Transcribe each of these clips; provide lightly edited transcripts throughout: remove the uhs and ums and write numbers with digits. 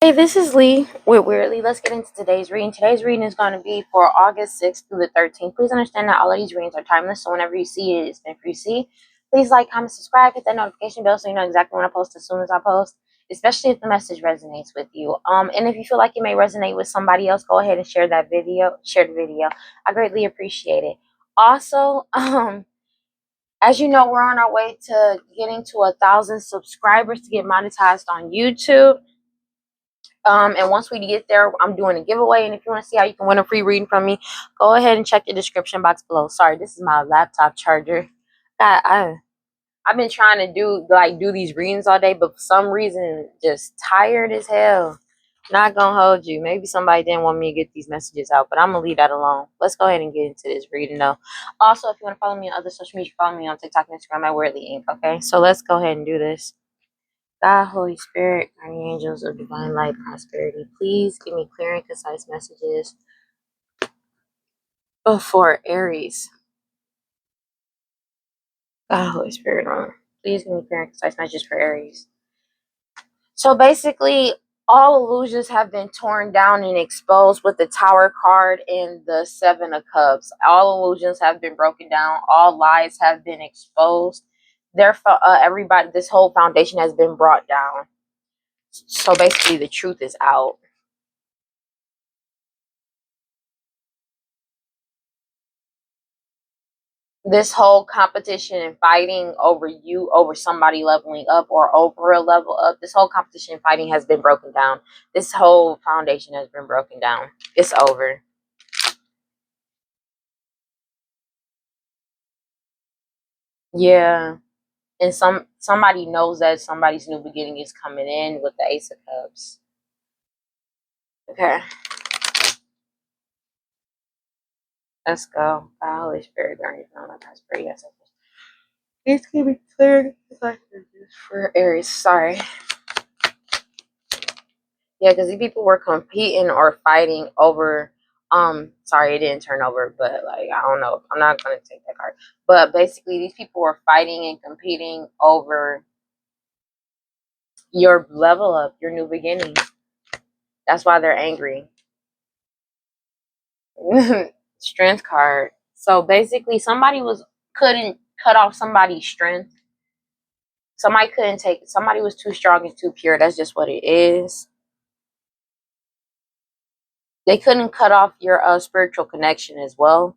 Hey, this is Lee with WeirdLee. Let's get into today's reading. Today's reading is going to be for August 6th through the 13th. Please understand that all of these readings are timeless, so whenever you see it, it's meant for you to see. Please like, comment, subscribe, hit that notification bell so you know exactly when I post as soon as I post, especially if the message resonates with you. And if you feel like it may resonate with somebody else, go ahead and share the video. I greatly appreciate it. Also, as you know, we're on our way to getting to 1,000 subscribers to get monetized on YouTube. And once we get there, I'm doing a giveaway. And if you want to see how you can win a free reading from me, go ahead and check the description box below. Sorry, this is my laptop charger. I've been trying to do these readings all day, but for some reason, just tired as hell. Not gonna hold you. Maybe somebody didn't want me to get these messages out, but I'm gonna leave that alone. Let's go ahead and get into this reading though. Also, if you want to follow me on other social media, follow me on TikTok and Instagram at WeirdLee Inc. Okay, so let's go ahead and do this. God, Holy Spirit, guardian angels of divine light, prosperity, please give me clear and concise messages for Aries. God, Holy Spirit, please give me clear and concise messages for Aries. So basically, all illusions have been torn down and exposed with the Tower card and the Seven of Cups. All illusions have been broken down. All lies have been exposed. Therefore, everybody, this whole foundation has been brought down. So basically, the truth is out. This whole competition and fighting over somebody leveling up or over a level up, this whole competition and fighting has been broken down. This whole foundation has been broken down. It's over. Yeah. And somebody knows that somebody's new beginning is coming in with the Ace of Cups. Okay. Let's go. God, Holy Spirit, guardian, my prosperity. Yes. Please keep me clear for Aries. Sorry. Yeah, because these people were competing or fighting over. Sorry, it didn't turn over, but like I don't know. I'm not gonna take that card. But basically, these people were fighting and competing over your level up, your new beginning. That's why they're angry. Strength card. So basically, couldn't cut off somebody's strength. Somebody was too strong and too pure. That's just what it is. They couldn't cut off your spiritual connection as well.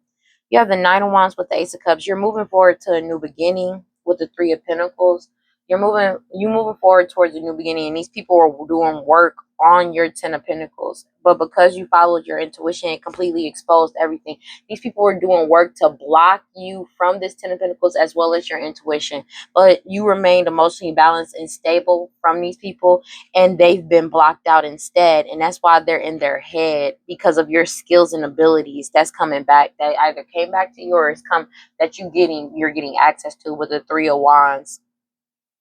You have the Nine of Wands with the Ace of Cups. You're moving forward to a new beginning with the Three of Pentacles. You moving forward towards a new beginning, and these people are doing work on your Ten of Pentacles. But because you followed your intuition and completely exposed everything, these people were doing work to block you from this Ten of Pentacles as well as your intuition. But you remained emotionally balanced and stable from these people, and they've been blocked out instead, and that's why they're in their head because of your skills and abilities that's coming back, that either came back to you or is come that you're getting access to with the Three of Wands,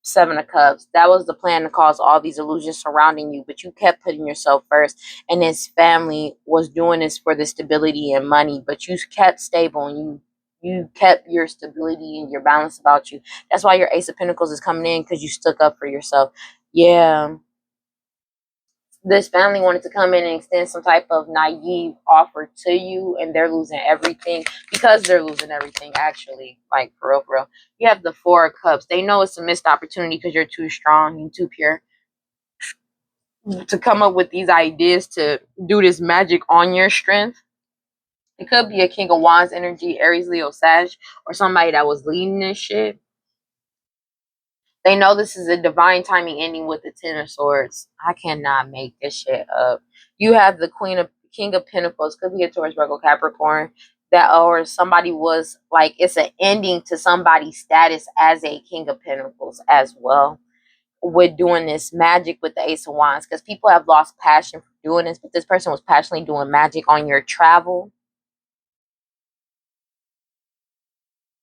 Seven of Cups. That was the plan to cause all these illusions surrounding you, but you kept putting yourself first, and this family was doing this for the stability and money, but you kept stable and you kept your stability and your balance about you. That's why your Ace of Pentacles is coming in, because you stuck up for yourself. Yeah, this family wanted to come in and extend some type of naive offer to you, and they're losing everything because they're losing everything, actually. Like, for real, for real. You have the Four of Cups. They know it's a missed opportunity because you're too strong and too pure to come up with these ideas to do this magic on your strength. It could be a King of Wands energy, Aries, Leo, Sag, or somebody that was leading this shit. They know this is a divine timing ending with the Ten of Swords. I cannot make this shit up. You have the King of Pentacles. Could be a Taurus, Virgo, Capricorn. That, or somebody was like, it's an ending to somebody's status as a King of Pentacles as well, with doing this magic with the Ace of Wands, because people have lost passion for doing this, but this person was passionately doing magic on your travel.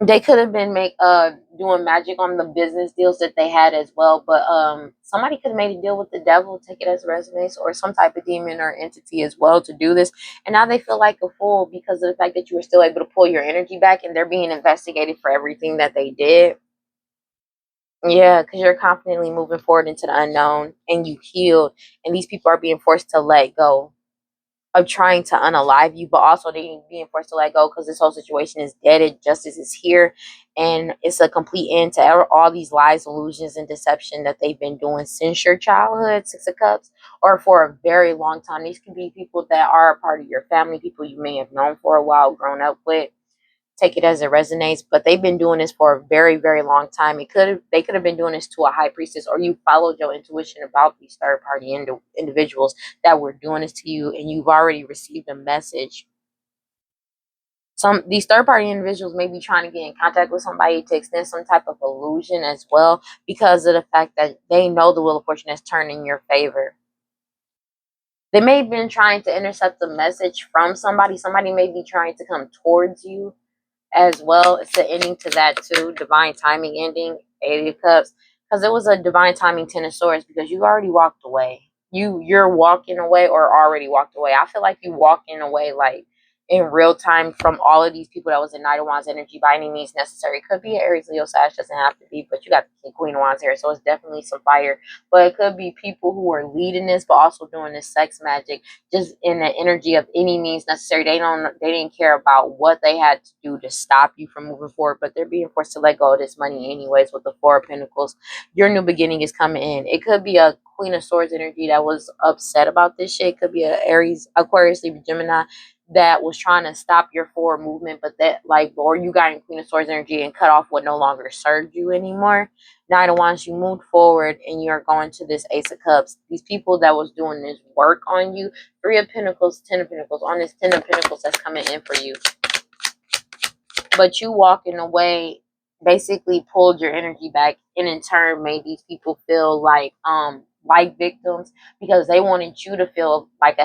They could have been doing magic on the business deals that they had as well, but somebody could have made a deal with the devil, take it as a resonates, or some type of demon or entity as well to do this, and now they feel like a fool because of the fact that you were still able to pull your energy back, and they're being investigated for everything that they did. Yeah, because you're confidently moving forward into the unknown and you healed, and these people are being forced to let go of trying to unalive you, but also they being forced to let go because this whole situation is dead. Justice is here, and it's a complete end to all these lies, illusions, and deception that they've been doing since your childhood, Six of Cups, or for a very long time. These can be people that are a part of your family, people you may have known for a while, grown up with. Take it as it resonates, but they've been doing this for a very, very long time. They could have been doing this to a high priestess, or you followed your intuition about these third party individuals that were doing this to you, and you've already received a message. Some these third party individuals may be trying to get in contact with somebody to extend some type of illusion as well, because of the fact that they know the wheel of fortune has turned in your favor. They may have been trying to intercept a message from somebody. Somebody may be trying to come towards you as well. It's the ending to that too. Divine timing ending, Eight of Cups. Because it was a divine timing Ten of Swords, because you already walked away. You're walking away or already walked away. I feel like you walking away like in real time from all of these people that was in Knight of Wands energy by any means necessary. It could be Aries, Leo, Sag, doesn't have to be, but you got the Queen of Wands here, so it's definitely some fire. But it could be people who are leading this, but also doing this sex magic, just in the energy of any means necessary. They didn't care about what they had to do to stop you from moving forward, but they're being forced to let go of this money anyways with the Four of Pentacles. Your new beginning is coming in. It could be a Queen of Swords energy that was upset about this shit. It could be a Aries, Aquarius, Libra, Gemini that was trying to stop your forward movement, but that like, or you got in Queen of Swords energy and cut off what no longer served you anymore. Nine of Wands, you moved forward and you're going to this Ace of Cups. These people that was doing this work on you, Three of Pentacles, Ten of Pentacles, on this Ten of Pentacles that's coming in for you. But you walking away basically pulled your energy back, and in turn made these people feel like victims, because they wanted you to feel like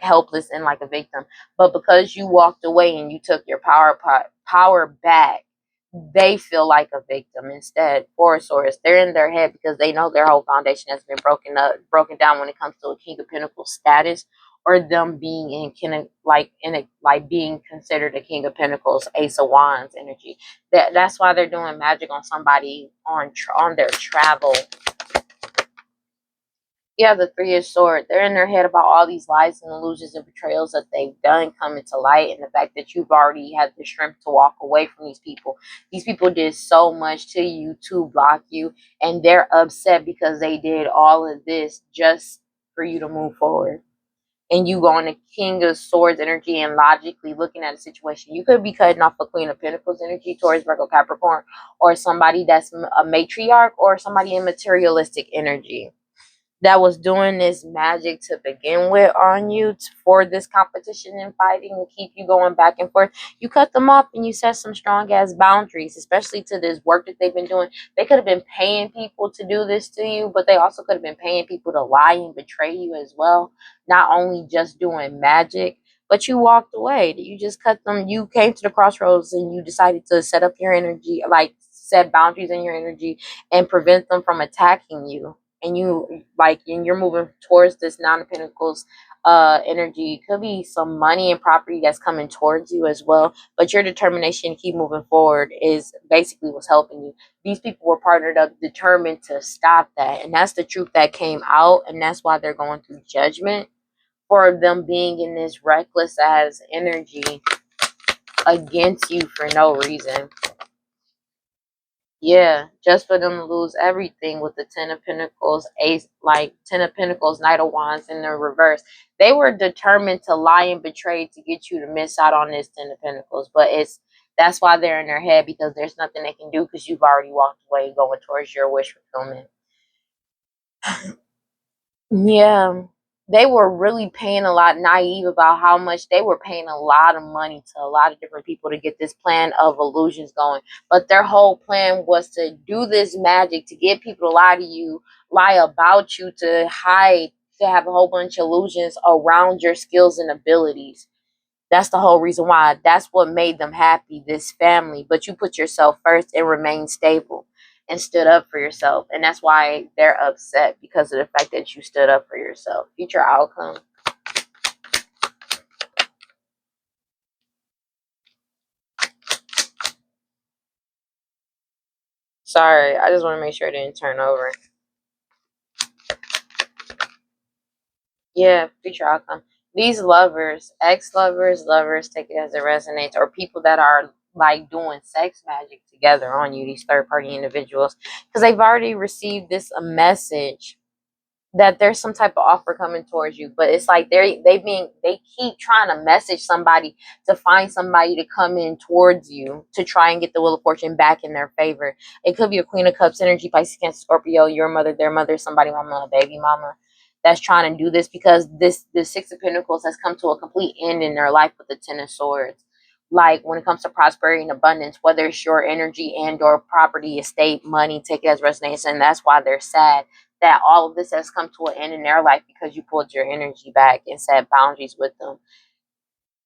helpless and like a victim. But because you walked away and you took your power back, they feel like a victim instead. Four of Swords, they're in their head because they know their whole foundation has been broken down when it comes to a King of Pentacles status, or them being being considered a King of Pentacles, Ace of Wands energy. That's why they're doing magic on somebody on their travel. Yeah, the Three of Swords. They're in their head about all these lies and illusions and betrayals that they've done coming to light, and the fact that you've already had the strength to walk away from these people. These people did so much to you to block you, and they're upset because they did all of this just for you to move forward. And you going to King of Swords energy and logically looking at a situation. You could be cutting off a Queen of Pentacles energy towards Virgo, Capricorn, or somebody that's a matriarch, or somebody in materialistic energy that was doing this magic to begin with on you for this competition and fighting to keep you going back and forth. You cut them off and you set some strong ass boundaries, especially to this work that they've been doing. They could have been paying people to do this to you, but they also could have been paying people to lie and betray you as well. Not only just doing magic, but you walked away. You just cut them. You came to the crossroads and you decided to set up your energy, like set boundaries in your energy and prevent them from attacking you. And you're moving towards this Nine of Pentacles energy. It could be some money and property that's coming towards you as well, but your determination to keep moving forward is basically what's helping you. These people were partnered up, determined to stop that, and that's the truth that came out, and that's why they're going through judgment for them being in this reckless ass energy against you for no reason. Yeah, just for them to lose everything with the Ten of Pentacles, Ten of Pentacles, Knight of Wands in the reverse. They were determined to lie and betray to get you to miss out on this Ten of Pentacles. But that's why they're in their head, because there's nothing they can do because you've already walked away going towards your wish fulfillment. Yeah, they were really paying a lot, naive about how much they were paying a lot of money to a lot of different people to get this plan of illusions going. But their whole plan was to do this magic to get people to lie to you, lie about you, to hide, to have a whole bunch of illusions around your skills and abilities. That's the whole reason why. That's what made them happy, this family. But you put yourself first and remained stable and stood up for yourself. And that's why they're upset, because of the fact that you stood up for yourself. Future outcome. Sorry, I just want to make sure it didn't turn over. Yeah, future outcome. These lovers, ex-lovers, lovers, take it as it resonates, or people that are like doing sex magic together on you, these third-party individuals, because they've already received this a message that there's some type of offer coming towards you, but it's like they keep trying to message somebody to find somebody to come in towards you to try and get the wheel of fortune back in their favor. It could be a Queen of Cups energy, Pisces, Cancer, Scorpio, your mother, their mother, somebody mama, a baby mama that's trying to do this, because the Six of Pentacles has come to a complete end in their life with the Ten of Swords. Like when it comes to prosperity and abundance, whether it's your energy and or property, estate, money, take it as resonates, and that's why they're sad that all of this has come to an end in their life, because you pulled your energy back and set boundaries with them.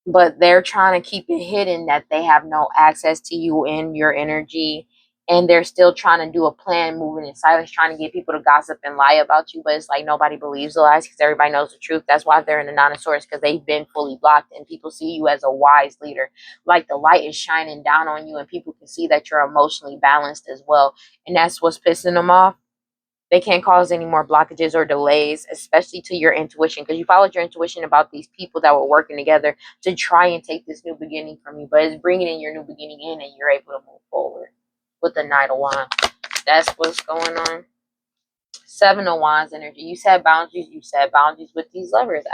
But they're trying to keep it hidden that they have no access to you and your energy. And they're still trying to do a plan, moving in silence, trying to get people to gossip and lie about you. But it's like nobody believes the lies because everybody knows the truth. That's why they're in the Nine of Swords, because they've been fully blocked and people see you as a wise leader. Like the light is shining down on you and people can see that you're emotionally balanced as well. And that's what's pissing them off. They can't cause any more blockages or delays, especially to your intuition, because you followed your intuition about these people that were working together to try and take this new beginning from you. But it's bringing in your new beginning in, and you're able to move forward with the Knight of Wands. That's what's going on. Seven of Wands energy. You set boundaries. You set boundaries with these lovers.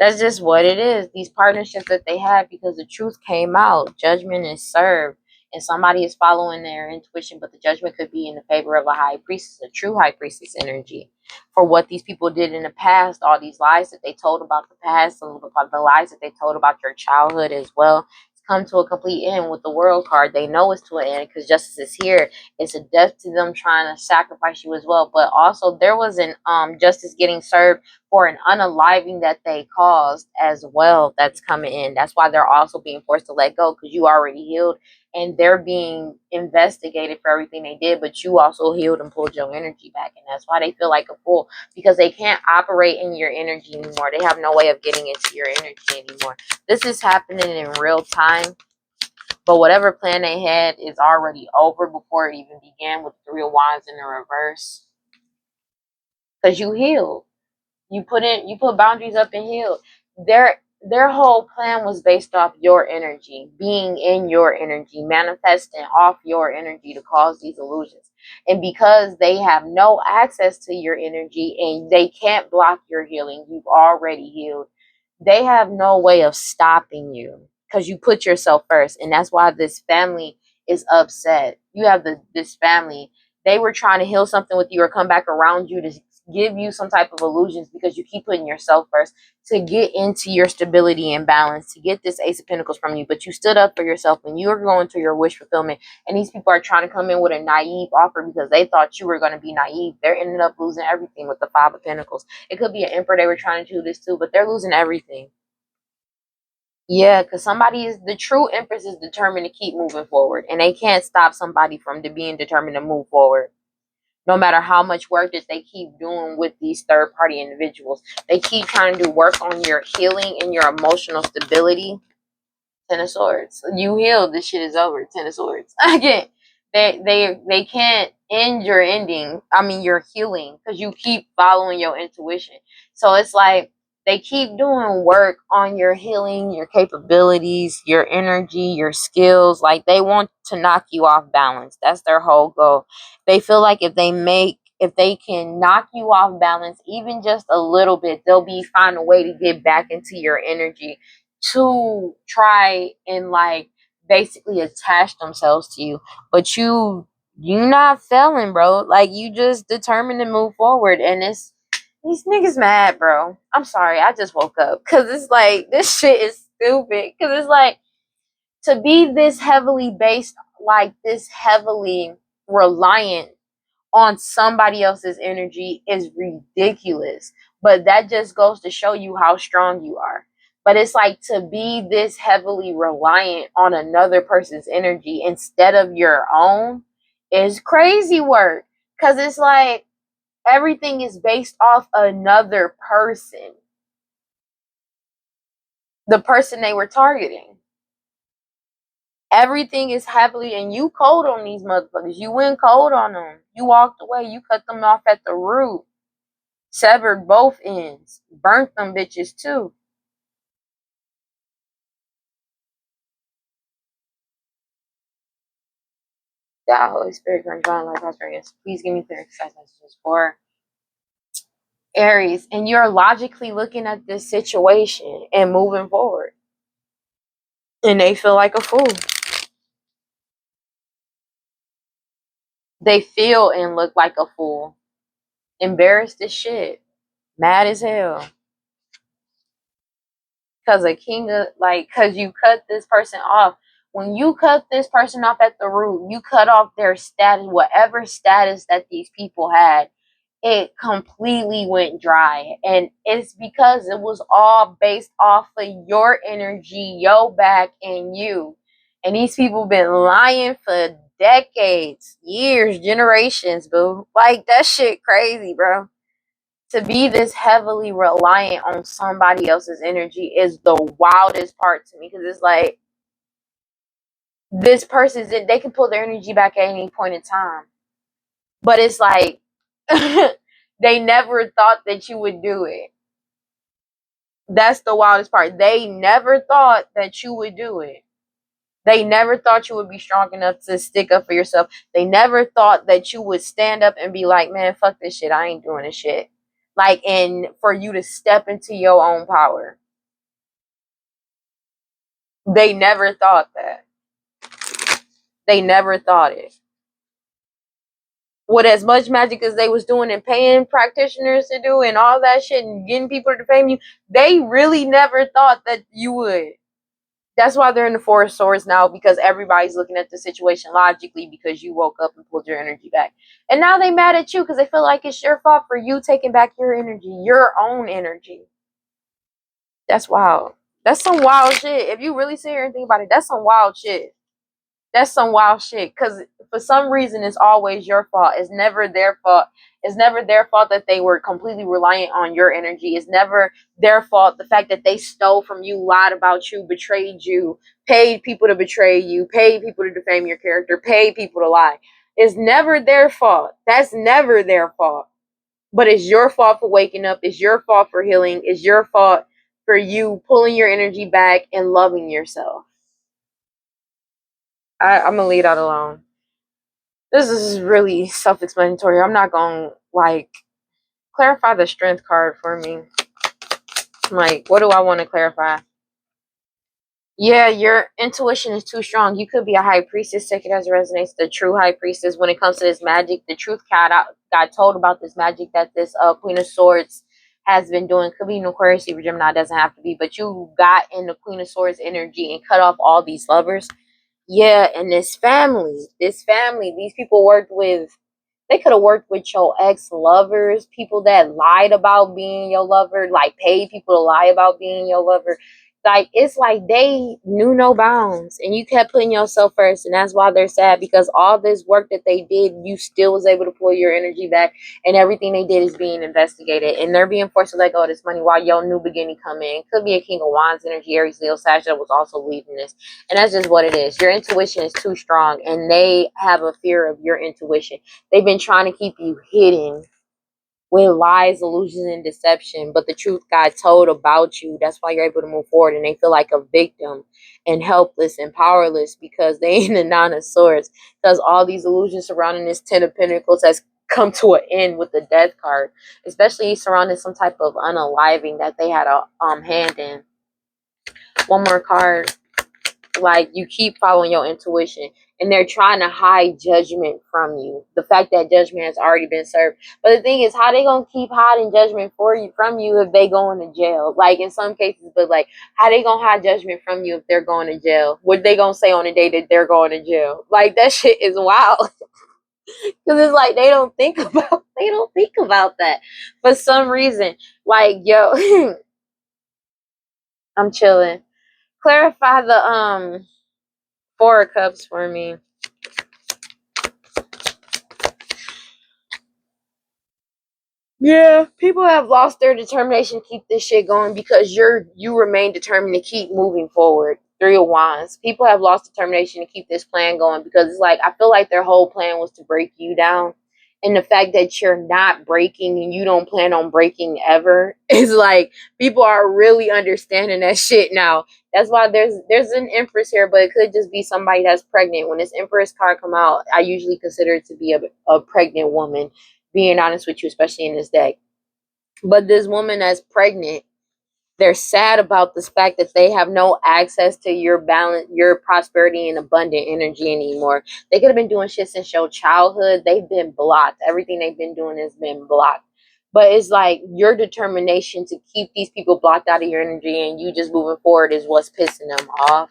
That's just what it is. These partnerships that they have, because the truth came out. Judgment is served. And somebody is following their intuition, but the judgment could be in the favor of a high priestess, a true high priestess energy, for what these people did in the past, all these lies that they told about the past, a little about the lies that they told about your childhood as well. It's come to a complete end with the World card. They know it's to an end because justice is here. It's a death to them trying to sacrifice you as well. But also there was an justice getting served for an unaliving that they caused as well. That's coming in. That's why they're also being forced to let go, because you already healed and they're being investigated for everything they did, but you also healed and pulled your energy back. And that's why they feel like a fool, because they can't operate in your energy anymore. They have no way of getting into your energy anymore. This is happening in real time, but whatever plan they had is already over before it even began, with Three of Wands in the reverse. Because you healed. You put boundaries up and healed. Their whole plan was based off your energy, being in your energy, manifesting off your energy to cause these illusions. And because they have no access to your energy and they can't block your healing, you've already healed. They have no way of stopping you because you put yourself first. And that's why this family is upset. You have this family. They were trying to heal something with you or come back around you to give you some type of illusions, because you keep putting yourself first to get into your stability and balance, to get this Ace of Pentacles from you. But you stood up for yourself when you were going to your wish fulfillment. And these people are trying to come in with a naive offer because they thought you were going to be naive. They're ending up losing everything with the Five of Pentacles. It could be an Emperor they were trying to do this too, but they're losing everything. Yeah, because the true Empress is determined to keep moving forward. And they can't stop somebody from being determined to move forward. No matter how much work that they keep doing with these third-party individuals. They keep trying to do work on your healing and your emotional stability. Ten of Swords. You healed. This shit is over. Ten of Swords. Again, they can't end your ending. I mean, your healing, because you keep following your intuition. So it's like they keep doing work on your healing, your capabilities, your energy, your skills. Like they want to knock you off balance. That's their whole goal. They feel like if they can knock you off balance even just a little bit, they'll find a way to get back into your energy to try and like basically attach themselves to you. But you not failing, bro. Like you just determined to move forward. And it's these niggas mad, bro. I'm sorry, I just woke up, because it's like this shit is stupid. Because it's like, to be this heavily based, like this heavily reliant on somebody else's energy is ridiculous. But that just goes to show you how strong you are. But it's like, to be this heavily reliant on another person's energy instead of your own is crazy work. Because it's like everything is based off another person, the person they were targeting. Everything is heavily, and you cold on these motherfuckers. You went cold on them. You walked away. You cut them off at the root. Severed both ends. Burnt them bitches too. That Holy Spirit grant God like prosperous. Please give me clear concise messages for Aries. And you're logically looking at this situation and moving forward. And they feel like a fool. They feel and look like a fool. Embarrassed as shit. Mad as hell. Because a king of, like, because you cut this person off. When you cut this person off at the root, you cut off their status, whatever status that these people had. It completely went dry. And it's because it was all based off of your energy, your back, and you. And these people been lying for decades, years, generations, boo. Like, that shit crazy, bro. To be this heavily reliant on somebody else's energy is the wildest part to me, because it's like this person's, they can pull their energy back at any point in time, but it's like they never thought that you would do it. That's the wildest part. They never thought that you would do it. They never thought you would be strong enough to stick up for yourself. They never thought that you would stand up and be like, man, fuck this shit, I ain't doing this shit. Like, and for you to step into your own power. They never thought that. They never thought it. With as much magic as they was doing and paying practitioners to do and all that shit and getting people to fame you, they really never thought that you would. That's why they're in the Four of Swords now, because everybody's looking at the situation logically because you woke up and pulled your energy back. And now they mad at you because they feel like it's your fault for you taking back your energy, your own energy. That's wild. That's some wild shit. If you really sit here and think about it, that's some wild shit. That's some wild shit, because for some reason it's always your fault. It's never their fault. It's never their fault that they were completely reliant on your energy. It's never their fault the fact that they stole from you, lied about you, betrayed you, paid people to betray you, paid people to defame your character, paid people to lie. It's never their fault. That's never their fault. But it's your fault for waking up. It's your fault for healing. It's your fault for you pulling your energy back and loving yourself. I'm gonna leave that alone. This is really self-explanatory. I'm not gonna like clarify the strength card for me. Like, what do I want to clarify? Yeah, your intuition is too strong. You could be a high priestess. Take it as it resonates. The true high priestess. When it comes to this magic, the truth got told about this magic that this Queen of Swords has been doing. Could be an Aquarius, or Gemini. Doesn't have to be. But you got in the Queen of Swords energy and cut off all these lovers. Yeah, and this family, these people worked with, they could have worked with your ex-lovers, people that lied about being your lover, like paid people to lie about being your lover. Like, it's like they knew no bounds, and you kept putting yourself first, and that's why they're sad, because all this work that they did, you still was able to pull your energy back, and everything they did is being investigated, and they're being forced to let go of this money while your new beginning come in. Could be a King of Wands energy, Aries, Leo, Sag that was also leading this, and that's just what it is. Your intuition is too strong, and they have a fear of your intuition. They've been trying to keep you hidden with lies, illusions, and deception, but the truth got told about you. That's why you're able to move forward, and they feel like a victim and helpless and powerless because they ain't the Nine of Swords. Because all these illusions surrounding this Ten of Pentacles has come to an end with the Death card, especially surrounding some type of unaliving that they had a hand in. One more card. Like, you keep following your intuition, and they're trying to hide judgment from you, the fact that judgment has already been served. But the thing is, how they gonna keep hiding judgment from you if they going to jail? Like, in some cases, but like, how they gonna hide judgment from you if they're going to jail? What they gonna say on the day that they're going to jail? Like, that shit is wild. Because it's like they don't think about that for some reason. Like, yo, I'm chilling. Clarify the Four of Cups for me. Yeah, people have lost their determination to keep this shit going because you remain determined to keep moving forward. Three of Wands. People have lost determination to keep this plan going because it's like, I feel like their whole plan was to break you down. And the fact that you're not breaking and you don't plan on breaking ever is like, people are really understanding that shit now. That's why there's an Empress here, but it could just be somebody that's pregnant. When this Empress card come out, I usually consider it to be a pregnant woman, being honest with you, especially in this deck. But this woman that's pregnant, they're sad about this fact that they have no access to your balance, your prosperity and abundant energy anymore. They could have been doing shit since your childhood. They've been blocked. Everything they've been doing has been blocked. But it's like your determination to keep these people blocked out of your energy and you just moving forward is what's pissing them off.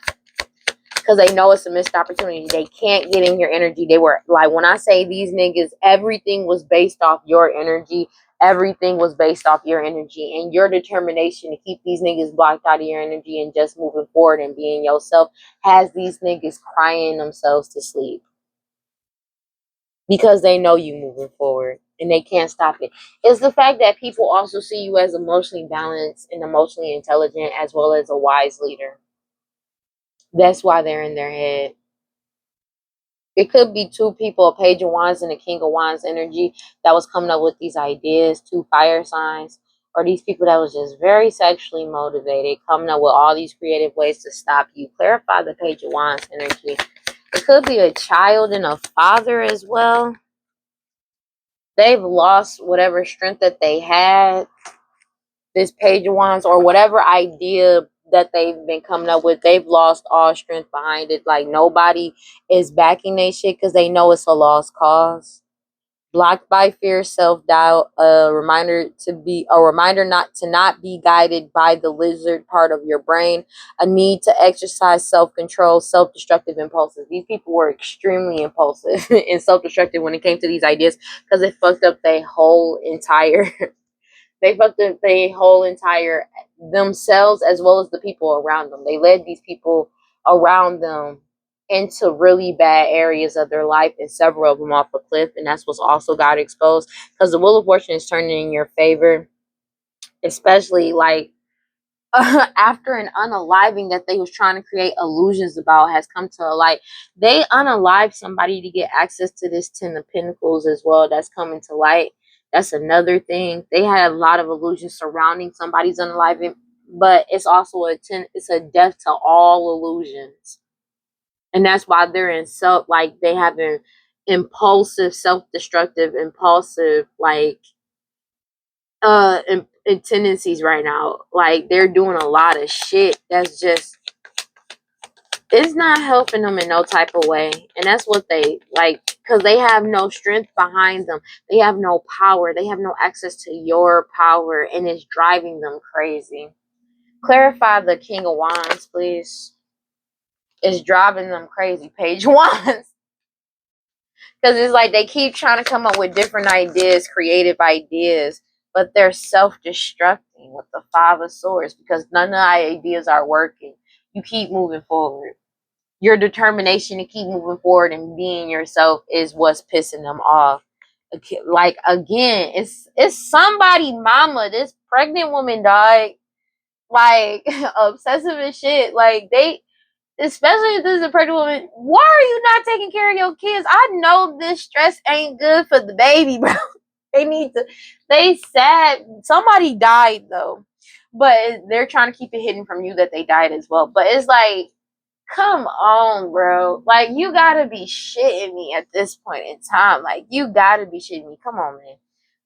Because they know it's a missed opportunity. They can't get in your energy. They were like, when I say these niggas, everything was based off your energy. Everything was based off your energy and your determination to keep these niggas blocked out of your energy and just moving forward and being yourself has these niggas crying themselves to sleep because they know you moving forward and they can't stop it. It's the fact that people also see you as emotionally balanced and emotionally intelligent as well as a wise leader. That's why they're in their head. It could be two people, a Page of Wands and a King of Wands energy that was coming up with these ideas, two fire signs, or these people that was just very sexually motivated, coming up with all these creative ways to stop you. Clarify the Page of Wands energy. It could be a child and a father as well. They've lost whatever strength that they had, this Page of Wands, or whatever idea that they've been coming up with, they've lost all strength behind it. Like nobody is backing they shit because they know it's a lost cause. Blocked by fear, self-doubt, a reminder not be guided by the lizard part of your brain, a need to exercise self-control, self-destructive impulses. These people were extremely impulsive and self-destructive when it came to these ideas because they fucked up their whole entire they fucked up their whole entire themselves as well as the people around them. They led these people around them into really bad areas of their life and several of them off a cliff. And that's what's also got exposed because the Wheel of Fortune is turning in your favor, especially like after an unaliving that they was trying to create illusions about has come to a light. They unalived somebody to get access to this Ten of Pentacles as well. That's coming to light. That's another thing. They had a lot of illusions surrounding somebody's unaliving, but it's also it's a death to all illusions. And that's why they're in they have an impulsive, self-destructive, impulsive, tendencies right now. Like they're doing a lot of shit that's just, it's not helping them in no type of way. And that's what they like, because they have no strength behind them. They have no power. They have no access to your power, and it's driving them crazy. Clarify the King of Wands, please. It's driving them crazy, Page of Wands. Because it's like they keep trying to come up with different ideas, creative ideas, but they're self-destructing with the Five of Swords because none of the ideas are working. You keep moving forward. Your determination to keep moving forward and being yourself is what's pissing them off. Like again, it's somebody mama. This pregnant woman died. Like obsessive as shit. Like they, especially if this is a pregnant woman, why are you not taking care of your kids? I know this stress ain't good for the baby, bro. They sad. Somebody died though, but they're trying to keep it hidden from you that they died as well. But it's like, come on, bro. Like, you gotta be shitting me at this point in time. Like, you gotta be shitting me. Come on, man.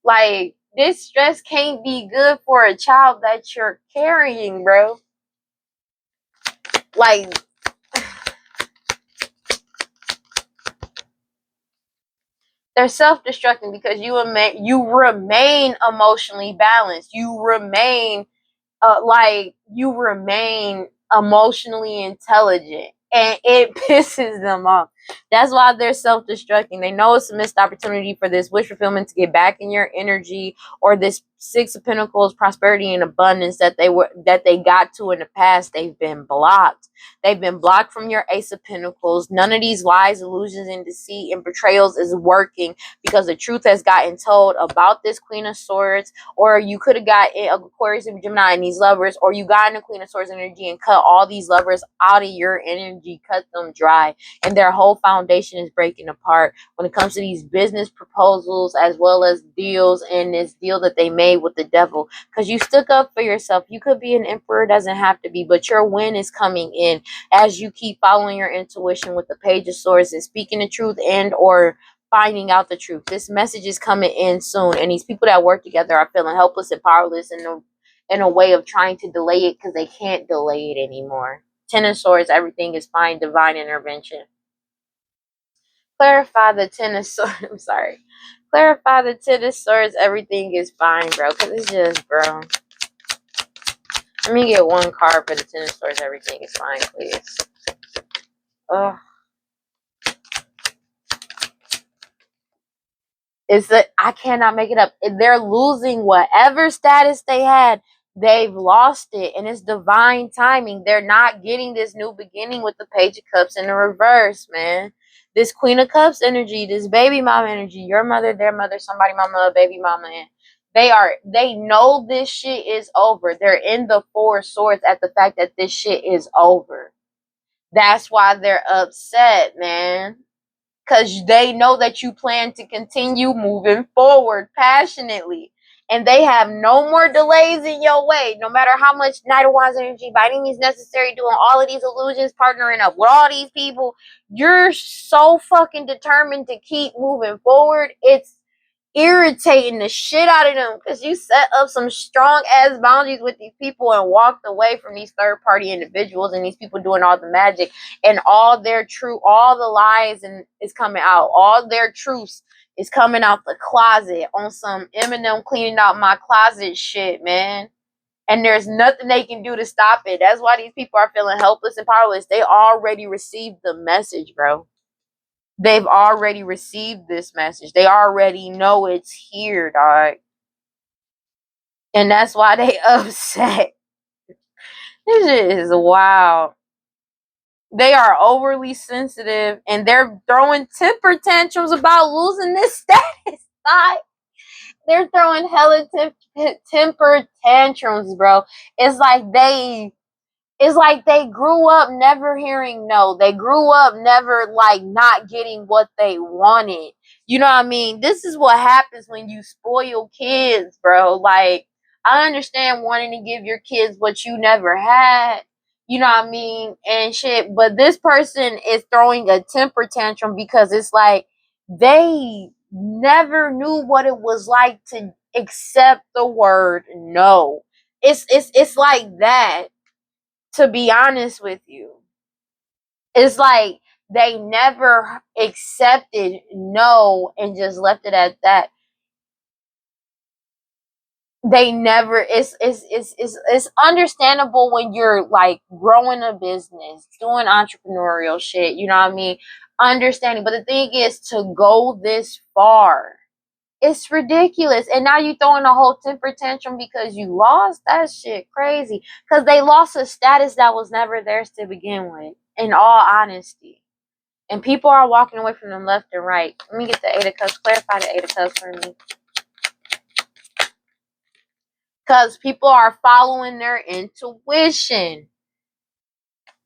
Like, this stress can't be good for a child that you're carrying, bro. Like, they're self-destructing because you remain emotionally balanced. You remain emotionally intelligent, and it pisses them off. That's why they're self-destructing. They know it's a missed opportunity for this wish fulfillment to get back in your energy, or this Six of Pentacles, prosperity and abundance that they got to in the past. They've been blocked. They've been blocked from your Ace of Pentacles. None of these lies, illusions, and deceit and betrayals is working, because the truth has gotten told about this Queen of Swords. Or you could have got Aquarius and Gemini and these lovers, or you got in the Queen of Swords energy and cut all these lovers out of your energy, cut them dry, and their whole foundation is breaking apart when it comes to these business proposals as well as deals, and this deal that they made with the devil, because you stuck up for yourself. You could be an emperor, doesn't have to be, but your win is coming in as you keep following your intuition with the Page of Swords and speaking the truth and or finding out the truth. This message is coming in soon, and these people that work together are feeling helpless and powerless in a way of trying to delay it, because they can't delay it anymore. Ten of Swords, everything is fine, divine intervention. Clarify the Ten of Swords. I'm sorry. Clarify the Ten of Swords, everything is fine, bro, because it's just, bro. Let me get one card for the Ten of Swords, everything is fine, please. Ugh. It's that I cannot make it up. They're losing whatever status they had. They've lost it, and it's divine timing. They're not getting this new beginning with the Page of Cups in the reverse, man. This Queen of Cups energy, this baby mama energy, your mother, their mother, somebody mama, baby mama, and they know this shit is over. They're in the Four of Swords at the fact that this shit is over. That's why they're upset, man. Because they know that you plan to continue moving forward passionately. And they have no more delays in your way. No matter how much Knight of Wands energy, by any means necessary, doing all of these illusions, partnering up with all these people, you're so fucking determined to keep moving forward. It's irritating the shit out of them, because you set up some strong ass boundaries with these people and walked away from these third party individuals and these people doing all the magic, and all the lies and is coming out, all their truths is coming out the closet on some Eminem cleaning out my closet shit, man. And there's nothing they can do to stop it. That's why these people are feeling helpless and powerless. They already received the message, bro. They've already received this message. They already know it's here, dog. And that's why they upset. This shit is wild. They are overly sensitive, and they're throwing temper tantrums about losing this status. Dog. They're throwing hella temper tantrums, bro. It's like they grew up never hearing no. They grew up never like not getting what they wanted. You know what I mean? This is what happens when you spoil kids, bro. Like, I understand wanting to give your kids what you never had. You know what I mean? And shit. But this person is throwing a temper tantrum because it's like they never knew what it was like to accept the word no. It's like that, to be honest with you. It's like they never accepted no and just left it at that. They never it's understandable when you're like growing a business, doing entrepreneurial shit, you know what I mean? Understanding. But the thing is, to go this far, it's ridiculous. And now you throwing a whole temper tantrum because you lost. That shit crazy. Because they lost a status that was never theirs to begin with, in all honesty. And people are walking away from them left and right. Let me get the Eight of Cups. Clarify the Eight of Cups for me. Because people are following their intuition.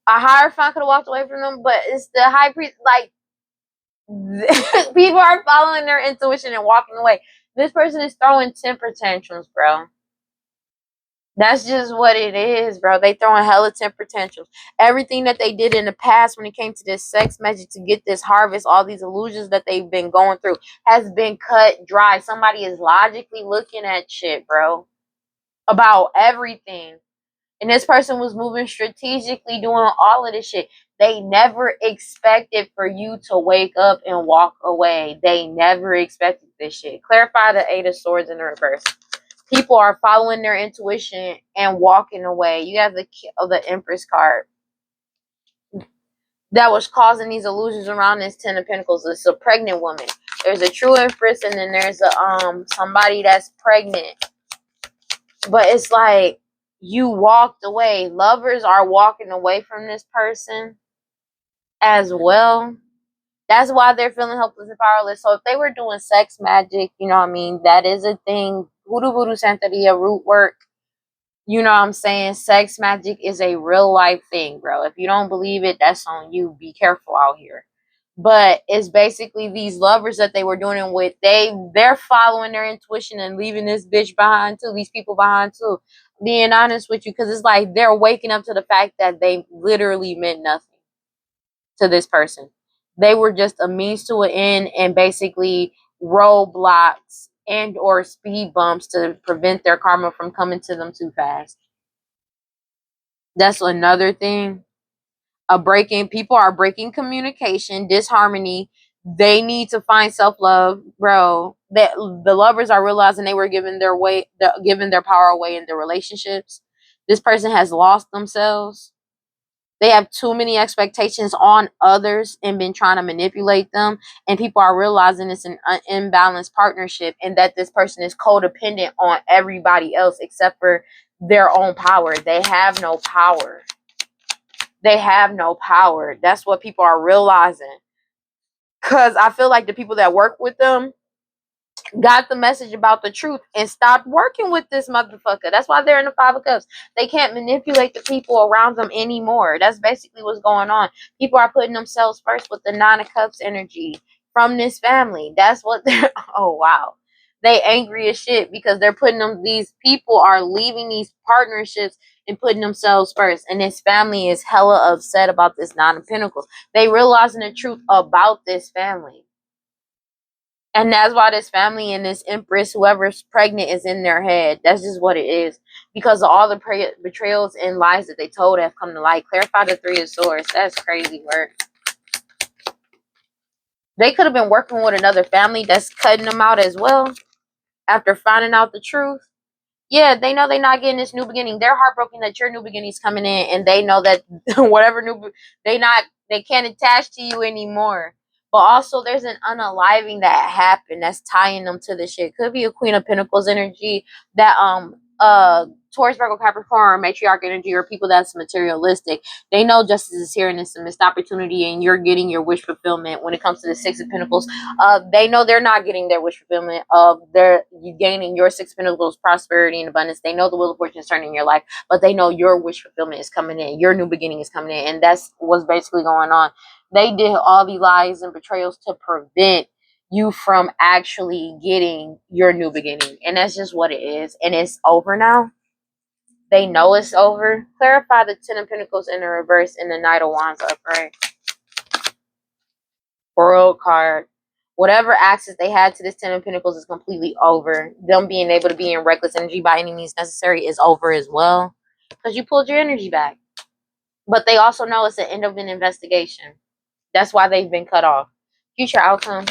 A Hierophant could have walked away from them, but it's the High Priest. Like, people are following their intuition and walking away. This person is throwing temper tantrums, bro. That's just what it is, bro. They throwing hella temper tantrums. Everything that they did in the past when it came to this sex magic to get this harvest, all these illusions that they've been going through, has been cut dry. Somebody is logically looking at shit, bro, about everything. And this person was moving strategically, doing all of this shit. They never expected for you to wake up and walk away. They never expected this shit. Clarify the Eight of Swords in the reverse. People are following their intuition and walking away. You have the Empress card. that was causing these illusions around this Ten of Pentacles. It's a pregnant woman. There's a true empress, and then there's a somebody that's pregnant. But it's like you walked away. Lovers are walking away from this person as well. That's why they're feeling helpless and powerless. So if they were doing sex magic, you know what I mean, that is a thing. Voodoo, voodoo, santeria, root work. You know what I'm saying? Sex magic is a real life thing, bro. If you don't believe it, that's on you. Be careful out here. But it's basically these lovers that they were doing it with. They're following their intuition and leaving this bitch behind too. These people behind too. Being honest with you, because it's like they're waking up to the fact that they literally meant nothing to this person. They were just a means to an end, and basically roadblocks and or speed bumps to prevent their karma from coming to them too fast. That's another thing. People are breaking communication, disharmony. They need to find self-love, bro. That the lovers are realizing they were giving giving their power away in their relationships. This person has lost themselves. They have too many expectations on others and been trying to manipulate them. And people are realizing it's an imbalanced partnership, and that this person is codependent on everybody else except for their own power. They have no power. They have no power. That's what people are realizing. Because I feel like the people that work with them got the message about the truth and stopped working with this motherfucker. That's why they're in the Five of Cups. They can't manipulate the people around them anymore. That's basically what's going on. People are putting themselves first with the Nine of Cups energy from this family. That's what they're... Oh, wow. They angry as shit because they're putting them... These people are leaving these partnerships and putting themselves first. And this family is hella upset about this Nine of Pentacles. They realizing the truth about this family. And that's why this family and this empress, whoever's pregnant, is in their head. That's just what it is. Because of all the betrayals and lies that they told have come to light. Clarify the Three of Swords. That's crazy work. They could have been working with another family that's cutting them out as well. After finding out the truth. Yeah, they know they're not getting this new beginning. They're heartbroken that your new beginning's coming in. And they know that whatever they can't attach to you anymore. But also, there's an unaliving that happened that's tying them to this shit. Could be a Queen of Pentacles energy, that Taurus, Virgo, Capricorn, matriarch energy, or people that's materialistic. They know justice is here and it's a missed opportunity, and you're getting your wish fulfillment. When it comes to the Six of Pentacles, they know they're not getting their wish fulfillment. They're gaining your Six of Pentacles prosperity and abundance. They know the Wheel of Fortune is turning in your life, but they know your wish fulfillment is coming in. Your new beginning is coming in, and that's what's basically going on. They did all these lies and betrayals to prevent you from actually getting your new beginning. And that's just what it is. And it's over now. They know it's over. Clarify the Ten of Pentacles in the reverse and the Knight of Wands upright. World card. Whatever access they had to this Ten of Pentacles is completely over. Them being able to be in reckless energy by any means necessary is over as well. Because you pulled your energy back. But they also know it's the end of an investigation. That's why they've been cut off. Future outcome.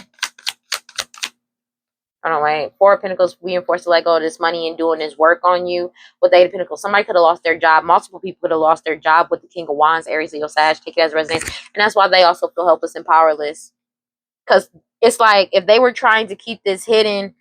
I don't know, wait. Four of Pentacles, reinforce to let go of this money and doing this work on you. With Eight of Pentacles, somebody could have lost their job. Multiple people could have lost their job with the King of Wands, Aries, Leo, Sag, take it as resonance. And that's why they also feel helpless and powerless. Because it's like if they were trying to keep this hidden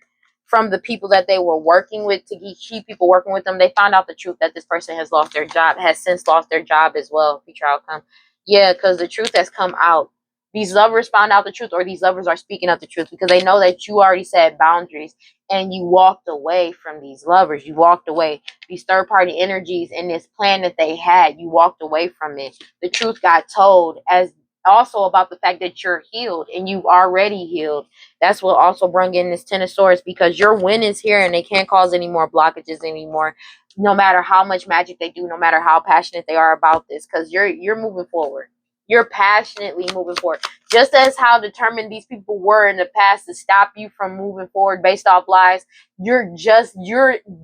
from the people that they were working with, to keep people working with them, they found out the truth that this person has lost their job, has since lost their job as well. Future outcome. Yeah, because the truth has come out. These lovers found out the truth, or these lovers are speaking out the truth because they know that you already set boundaries and you walked away from these lovers. You walked away. These third-party energies and this plan that they had, you walked away from it. The truth got told, as also about the fact that you're healed and you've already healed. That's what also brought in this Ten of Swords, because your win is here and they can't cause any more blockages anymore. No matter how much magic they do, no matter how passionate they are about this, because you're moving forward. You're passionately moving forward. Just as how determined these people were in the past to stop you from moving forward based off lies, you're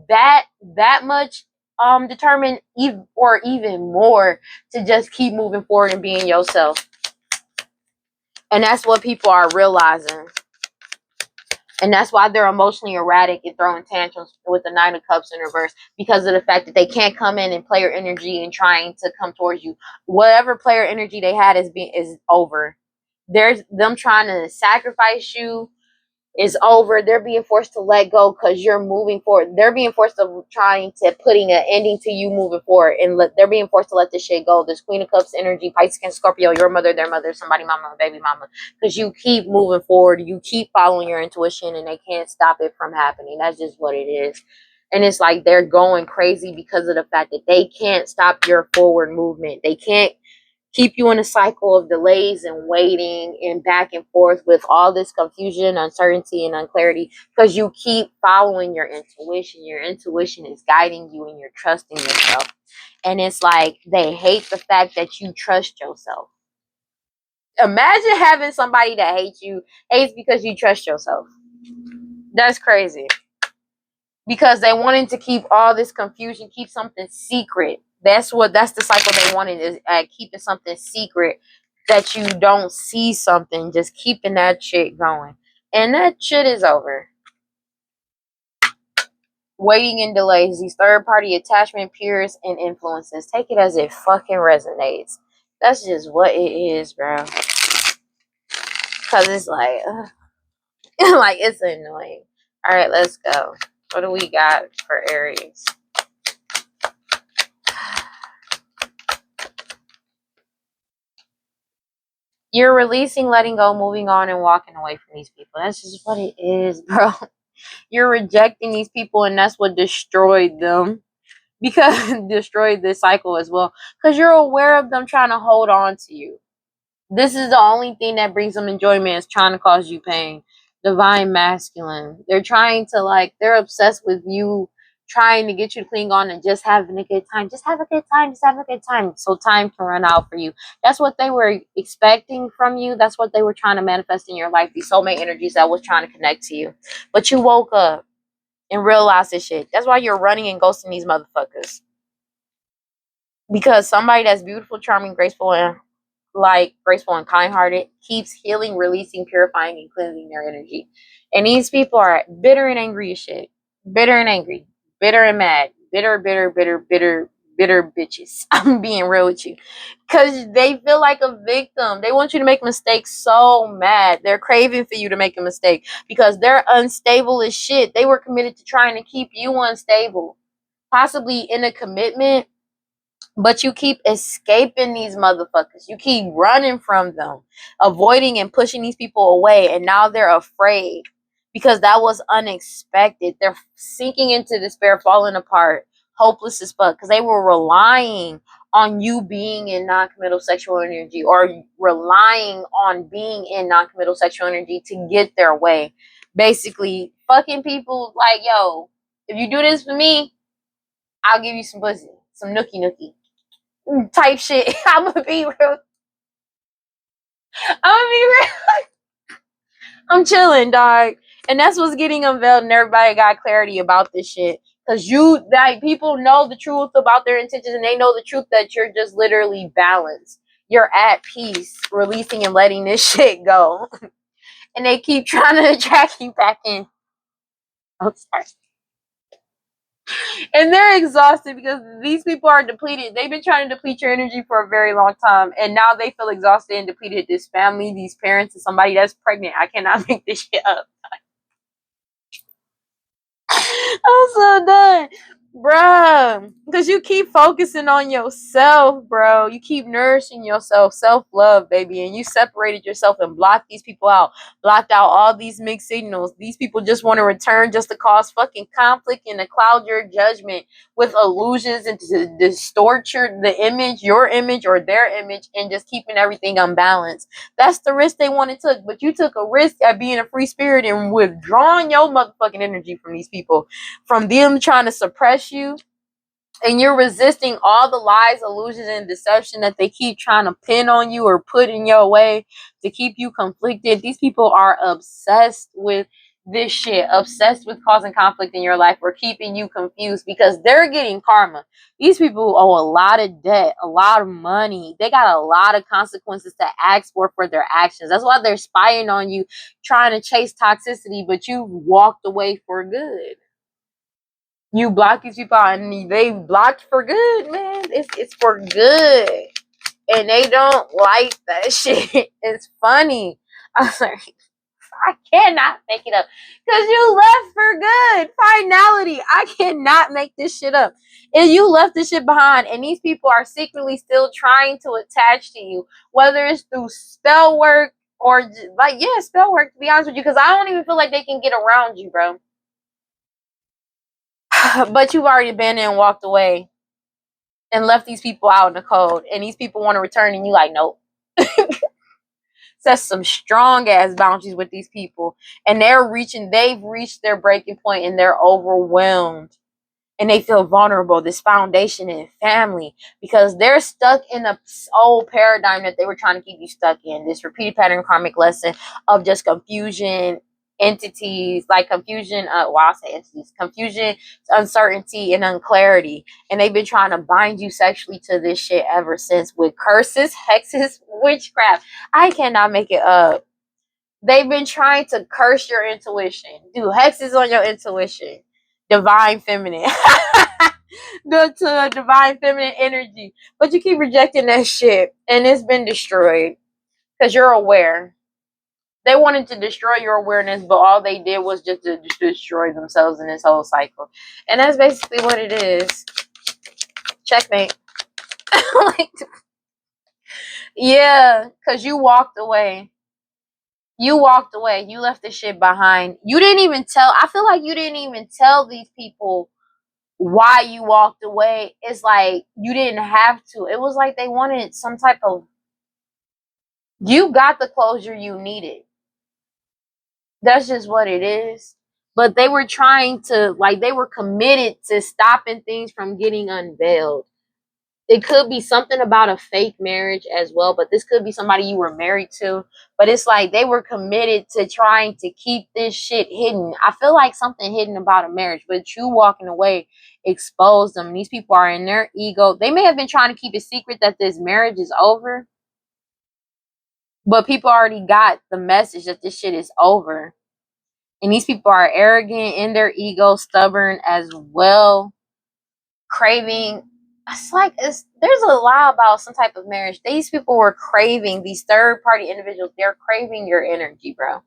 that much determined, or even more, to just keep moving forward and being yourself. And that's what people are realizing. And that's why they're emotionally erratic and throwing tantrums with the Nine of Cups in reverse, because of the fact that they can't come in and player energy and trying to come towards you. Whatever player energy they had is over. There's them trying to sacrifice you is over. They're being forced to let go because you're moving forward. They're being forced to trying to putting an ending to you moving forward, and they're being forced to let this shit go. This Queen of Cups energy, Pisces and Scorpio, your mother, their mother, somebody mama, baby mama, because you keep moving forward, you keep following your intuition, and they can't stop it from happening. That's just what it is. And it's like they're going crazy because of the fact that they can't stop your forward movement. They can't keep you in a cycle of delays and waiting and back and forth with all this confusion, uncertainty, and unclarity, because you keep following your intuition. Your intuition is guiding you and you're trusting yourself. And it's like they hate the fact that you trust yourself. Imagine having somebody that hates because you trust yourself. That's crazy. Because they wanted to keep all this confusion, keep something secret. That's the cycle they wanted, is keeping something secret, that you don't see something, just keeping that shit going. And that shit is over. Waiting and delays, these third party attachment, peers, and influences. Take it as it fucking resonates. That's just what it is, bro. Cause it's like, like it's annoying. All right, let's go. What do we got for Aries? You're releasing, letting go, moving on, and walking away from these people. That's just what it is, bro. You're rejecting these people, and that's what destroyed them. Because destroyed this cycle as well. Because you're aware of them trying to hold on to you. This is the only thing that brings them enjoyment, is trying to cause you pain. Divine masculine. They're trying to, like, they're obsessed with you, trying to get you to cling on and just having a good time. Just have a good time. Just have a good time. So time can run out for you. That's what they were expecting from you. That's what they were trying to manifest in your life. These soulmate energies that was trying to connect to you. But you woke up and realized this shit. That's why you're running and ghosting these motherfuckers. Because somebody that's beautiful, charming, graceful, and kind-hearted keeps healing, releasing, purifying, and cleansing their energy. And these people are bitter and angry as shit. Bitter and angry. Bitter and mad. Bitter, bitter, bitter, bitter, bitter bitches. I'm being real with you. Because they feel like a victim. They want you to make mistakes so mad. They're craving for you to make a mistake. Because they're unstable as shit. They were committed to trying to keep you unstable. Possibly in a commitment. But you keep escaping these motherfuckers. You keep running from them, avoiding and pushing these people away. And now they're afraid because that was unexpected. They're sinking into despair, falling apart, hopeless as fuck, because they were relying on you being in non-committal sexual energy, or relying on being in non-committal sexual energy to get their way. Basically, fucking people like, yo, if you do this for me, I'll give you some pussy, some nookie nookie type shit. I'm gonna be real. I'm gonna be real. I'm chilling, dog. And that's what's getting unveiled, and everybody got clarity about this shit. Cause people know the truth about their intentions, and they know the truth that you're just literally balanced. You're at peace, releasing and letting this shit go. And they keep trying to attract you back in. Oh, sorry. And they're exhausted because these people are depleted. They've been trying to deplete your energy for a very long time, and now they feel exhausted and depleted. This family, these parents, and somebody that's pregnant. I cannot make this shit up. I'm so done, bruh. Because you keep focusing on yourself, bro. You keep nourishing yourself, self-love, baby. And you separated yourself and blocked these people out. Blocked out all these mixed signals. These people just want to return just to cause fucking conflict and to cloud your judgment with illusions and to distort your image or their image, and just keeping everything unbalanced. That's the risk they wanted to take. But you took a risk at being a free spirit and withdrawing your motherfucking energy from these people, from them trying to suppress you, and you're resisting all the lies, illusions, and deception that they keep trying to pin on you or put in your way to keep you conflicted. These people are obsessed with this shit, obsessed with causing conflict in your life or keeping you confused because they're getting karma. These people owe a lot of debt, a lot of money. They got a lot of consequences to ask for their actions. That's why they're spying on you, trying to chase toxicity, but you walked away for good. You block these people out and they blocked for good, man. It's for good. And they don't like that shit. It's funny. I was like, I cannot make it up. Because you left for good. Finality. I cannot make this shit up. And you left this shit behind. And these people are secretly still trying to attach to you. Whether it's through spell work or like, yeah, spell work, to be honest with you. Because I don't even feel like they can get around you, bro. But you've already been and walked away and left these people out in the cold. And these people want to return and you like, nope. Set some strong ass boundaries with these people, and they've reached their breaking point and they're overwhelmed and they feel vulnerable. This foundation and family, because they're stuck in a old paradigm that they were trying to keep you stuck in, this repeated pattern karmic lesson of just confusion, entities like confusion, I'll say entities, confusion, uncertainty, and unclarity. And they've been trying to bind you sexually to this shit ever since, with curses, hexes, witchcraft. I cannot make it up. They've been trying to curse your intuition, do hexes on your intuition, divine feminine, to divine feminine energy. But you keep rejecting that shit, and it's been destroyed because you're aware. They wanted to destroy your awareness, but all they did was just to destroy themselves in this whole cycle. And that's basically what it is. Checkmate. Like, yeah, because you walked away. You walked away. You left this shit behind. You didn't even tell. I feel like you didn't even tell these people why you walked away. It's like you didn't have to. It was like they wanted some type of. You got the closure you needed. That's just what it is. But they were trying to, like, they were committed to stopping things from getting unveiled. It could be something about a fake marriage as well, but this could be somebody you were married to. But it's like they were committed to trying to keep this shit hidden. I feel like something hidden about a marriage, but you walking away exposed them. These people are in their ego. They may have been trying to keep it secret that this marriage is over, but people already got the message that this shit is over. And these people are arrogant in their ego, stubborn as well, craving. It's like there's a lie about some type of marriage. These people were craving, these third party individuals, they're craving your energy, bro.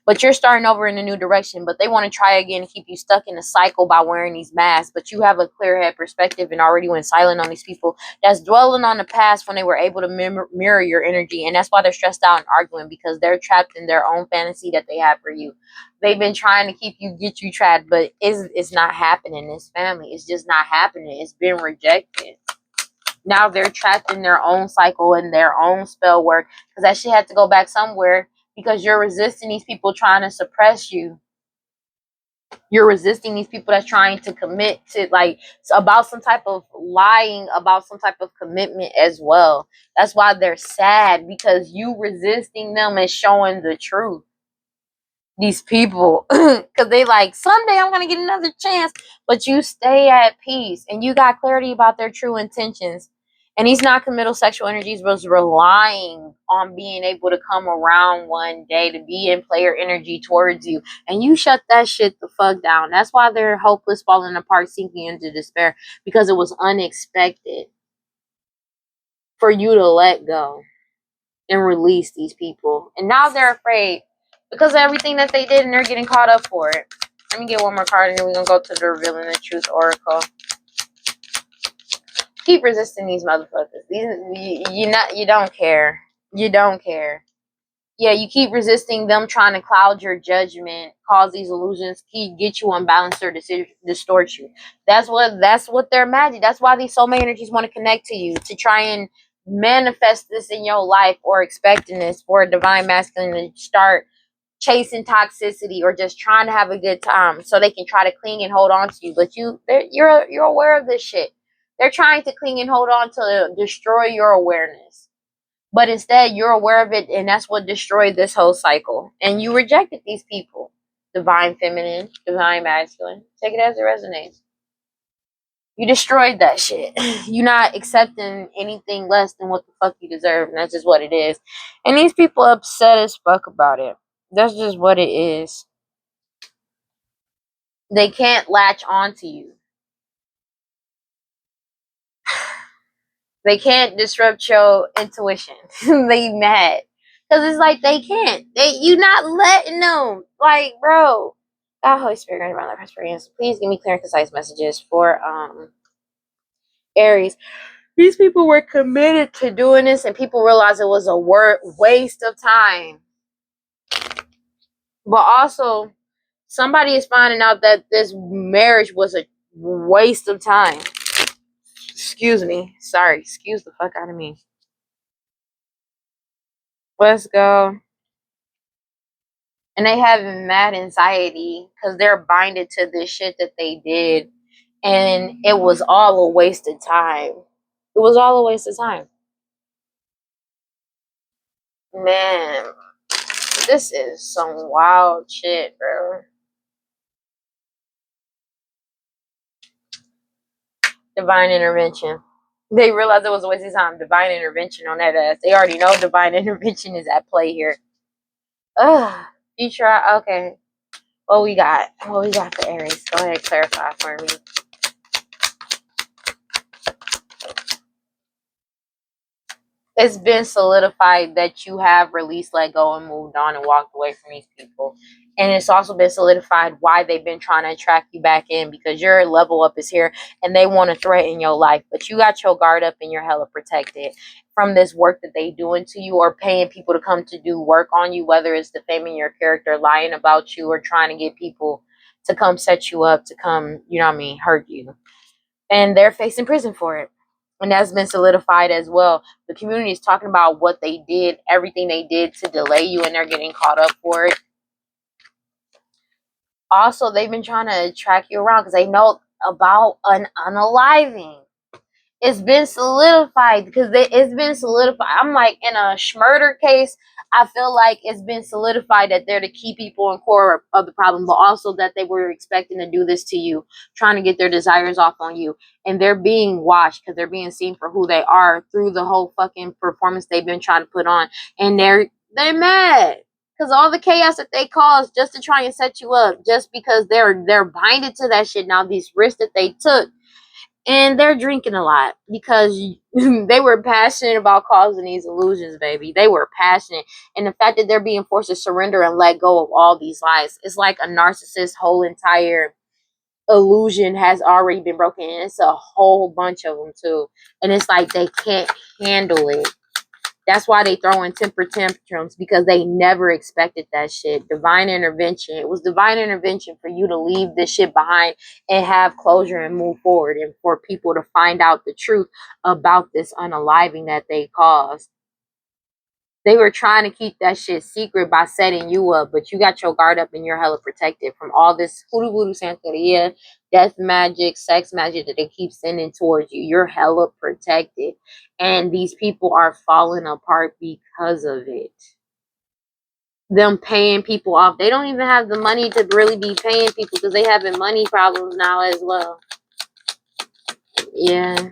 But you're starting over in a new direction. But they want to try again and keep you stuck in a cycle by wearing these masks. But you have a clear head perspective and already went silent on these people that's dwelling on the past when they were able to mirror your energy. And that's why they're stressed out and arguing, because they're trapped in their own fantasy that they have for you. They've been trying to get you trapped, but it's not happening. This family, it's just not happening. It's been rejected. Now they're trapped in their own cycle and their own spell work, because that shit had to go back somewhere, because you're resisting these people trying to suppress you. You're resisting these people that's trying to commit to, like, about some type of lying, about some type of commitment as well. That's why they're sad, because you resisting them and showing the truth. These people, because they like, someday I'm gonna get another chance, but you stay at peace and you got clarity about their true intentions. And these non-committal sexual energies was relying on being able to come around one day to be in player energy towards you, and you shut that shit the fuck down. That's why they're hopeless, falling apart, sinking into despair, because it was unexpected for you to let go and release these people. And now they're afraid because of everything that they did, and they're getting caught up for it. Let me get one more card and then we're going to go to the Revealing the Truth Oracle. Keep resisting these motherfuckers. You don't care. You don't care. Yeah, you keep resisting them trying to cloud your judgment, cause these illusions, get you unbalanced or distort you. That's what their magic. That's why these soulmate energies want to connect to you, to try and manifest this in your life, or expecting this for a divine masculine to start chasing toxicity or just trying to have a good time, so they can try to cling and hold on to you. But you're aware of this shit. They're trying to cling and hold on to destroy your awareness. But instead, you're aware of it, and that's what destroyed this whole cycle. And you rejected these people. divine feminine, divine masculine. Take it as it resonates. You destroyed that shit. You're not accepting anything less than what the fuck you deserve, and that's just what it is. And these people are upset as fuck about it. That's just what it is. They can't latch on to you. They can't disrupt your intuition. They mad. Cause it's like they can't. You not letting them. Like, bro. God, Holy Spirit, grant my life experience. Please give me clear and concise messages for Aries. These people were committed to doing this, and people realized it was a waste of time. But also, somebody is finding out that this marriage was a waste of time. Excuse me. Sorry. Excuse the fuck out of me. Let's go. And they having mad anxiety because they're binded to this shit that they did. And it was all a waste of time. It was all a waste of time. Man, this is some wild shit, bro. Divine intervention. They realized it was a waste of time. Divine intervention on that ass. They already know divine intervention is at play here. Ugh. You try. Okay. What we got? What we got for Aries? Go ahead, clarify for me. It's been solidified that you have released, let go, and moved on and walked away from these people. And it's also been solidified why they've been trying to attract you back in, because your level up is here and they want to threaten your life. But you got your guard up and you're hella protected from this work that they doing to you, or paying people to come to do work on you, whether it's defaming your character, lying about you, or trying to get people to come set you up, to come, you know what I mean, hurt you. And they're facing prison for it. And that's been solidified as well. The community is talking about what they did, everything they did to delay you, and they're getting caught up for it. Also, they've been trying to track you around because they know about an unaliving. It's been solidified because it's been solidified. I'm like, in a murder case, I feel like it's been solidified that they're the key people and core of the problem, but also that they were expecting to do this to you, trying to get their desires off on you. And they're being watched because they're being seen for who they are through the whole fucking performance they've been trying to put on. And they're mad because all the chaos that they caused just to try and set you up, just because they're binded to that shit now, these risks that they took. And they're drinking a lot because they were passionate about causing these illusions, baby. They were passionate. And the fact that they're being forced to surrender and let go of all these lies, it's like a narcissist's whole entire illusion has already been broken. And it's a whole bunch of them, too. And it's like they can't handle it. That's why they throw in temper tantrums, because they never expected that shit. Divine intervention. It was divine intervention for you to leave this shit behind and have closure and move forward, and for people to find out the truth about this unaliving that they caused. They were trying to keep that shit secret by setting you up, but you got your guard up and you're hella protected from all this hoodoo voodoo santeria, death magic, sex magic that they keep sending towards you. You're hella protected. And these people are falling apart because of it. Them paying people off. They don't even have the money to really be paying people because they having money problems now as well. Yeah.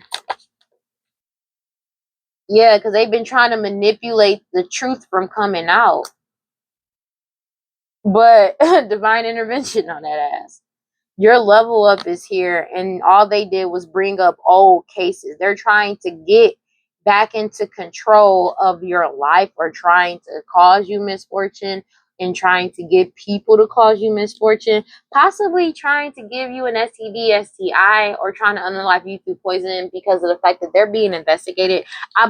Yeah, because they've been trying to manipulate the truth from coming out. But divine intervention on that ass. Your level up is here, and all they did was bring up old cases. They're trying to get back into control of your life, or trying to cause you misfortune, and trying to get people to cause you misfortune, possibly trying to give you an STD, STI, or trying to unalive you through poison because of the fact that they're being investigated.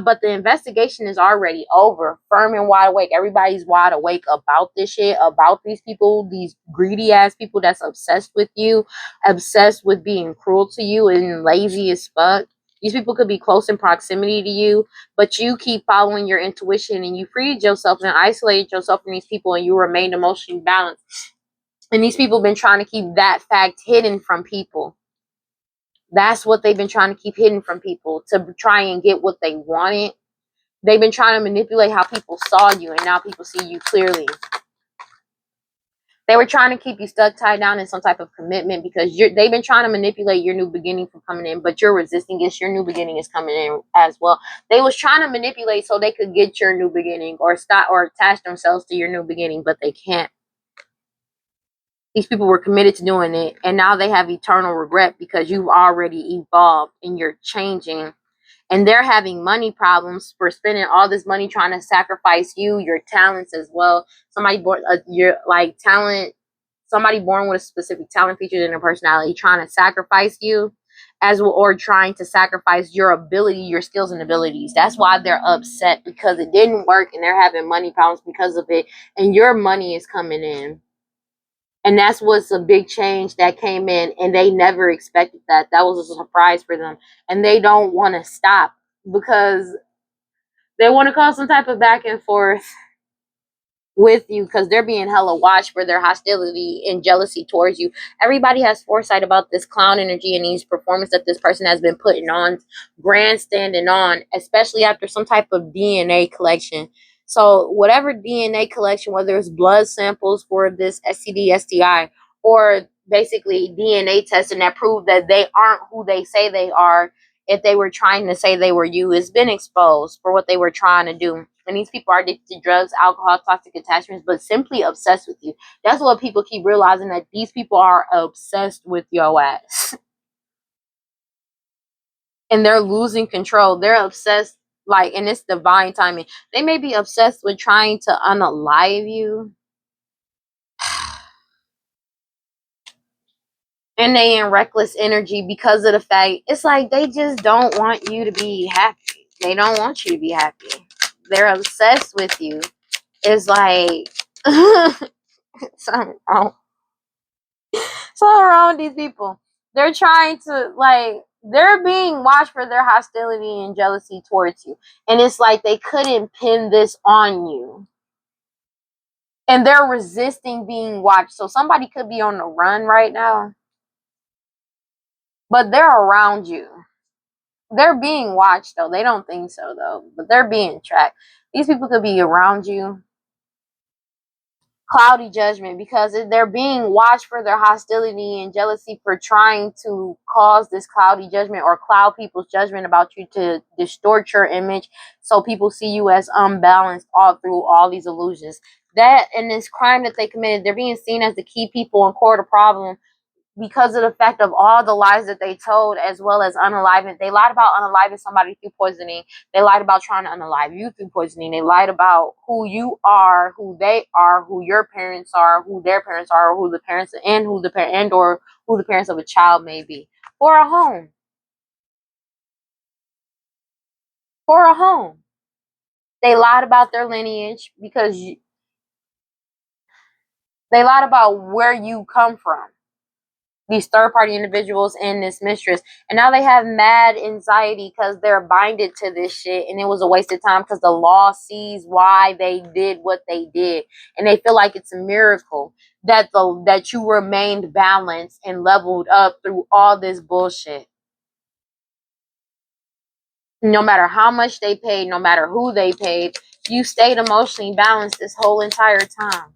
But the investigation is already over, firm and wide awake. Everybody's wide awake about this shit, about these people, these greedy ass people that's obsessed with you, obsessed with being cruel to you and lazy as fuck. These people could be close in proximity to you, but you keep following your intuition and you freed yourself and isolated yourself from these people, and you remained emotionally balanced. And these people have been trying to keep that fact hidden from people. That's what they've been trying to keep hidden from people, to try and get what they wanted. They've been trying to manipulate how people saw you, and now people see you clearly. They were trying to keep you stuck, tied down in some type of commitment because they've been trying to manipulate your new beginning from coming in, but you're resisting it. Your new beginning is coming in as well. They was trying to manipulate so they could get your new beginning or stop or attach themselves to your new beginning, but they can't. These people were committed to doing it, and now they have eternal regret because you've already evolved and you're changing. And they're having money problems for spending all this money trying to sacrifice you, your talents as well. Somebody born, your like talent, somebody born with a specific talent, features, in their personality, trying to sacrifice you, as well, or trying to sacrifice your ability, your skills and abilities. That's why they're upset because it didn't work, and they're having money problems because of it. And your money is coming in. And that's what's a big change that came in, and they never expected that. That was a surprise for them. And they don't want to stop because they want to cause some type of back and forth with you because they're being hella watched for their hostility and jealousy towards you. Everybody has foresight about this clown energy and these performance that this person has been putting on, grandstanding on, especially after some type of DNA collection. So whatever DNA collection, whether it's blood samples for this STD, STI, or basically DNA testing that prove that they aren't who they say they are, if they were trying to say they were you, it's been exposed for what they were trying to do. And these people are addicted to drugs, alcohol, toxic attachments, but simply obsessed with you. That's what people keep realizing, that these people are obsessed with your ass. And they're losing control. They're obsessed, like, and it's divine timing. They may be obsessed with trying to unalive you. And they in reckless energy because of the fact, it's like they just don't want you to be happy. They don't want you to be happy. They're obsessed with you. It's like something wrong. Something wrong with these people. They're trying to, like, they're being watched for their hostility and jealousy towards you. And it's like they couldn't pin this on you. And they're resisting being watched. So somebody could be on the run right now, but they're around you. They're being watched, though. They don't think so, though. But they're being tracked. These people could be around you. Cloudy judgment, because they're being watched for their hostility and jealousy for trying to cause this cloudy judgment or cloud people's judgment about you to distort your image so people see you as unbalanced all through all these illusions. That and this crime that they committed, they're being seen as the key people in court of problem because of the fact of all the lies that they told, as well as unaliving. They lied about unaliving somebody through poisoning. They lied about trying to unalive you through poisoning. They lied about who you are, who they are, who your parents are, who their parents are, who the parents and who the parent and or who the parents of a child may be. For a home. For a home. They lied about their lineage because they lied about where you come from. These third-party individuals and this mistress, and now they have mad anxiety because they're binded to this shit, and it was a waste of time because the law sees why they did what they did, and they feel like it's a miracle that that you remained balanced and leveled up through all this bullshit. No matter how much they paid, no matter who they paid, you stayed emotionally balanced this whole entire time.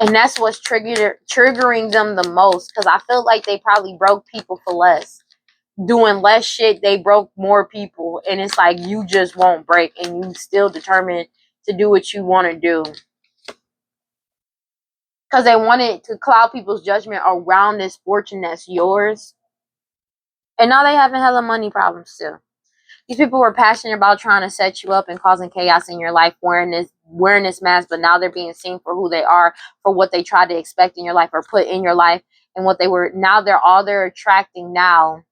And that's what's triggering them the most, because I feel like they probably broke people for less. Doing less shit, they broke more people. And it's like you just won't break, and you still determined to do what you want to do. Because they wanted to cloud people's judgment around this fortune that's yours. And now they having hella money problems too. These people were passionate about trying to set you up and causing chaos in your life, wearing this mask, but now they're being seen for who they are, for what they tried to expect in your life or put in your life, and what they were. Now they're attracting now.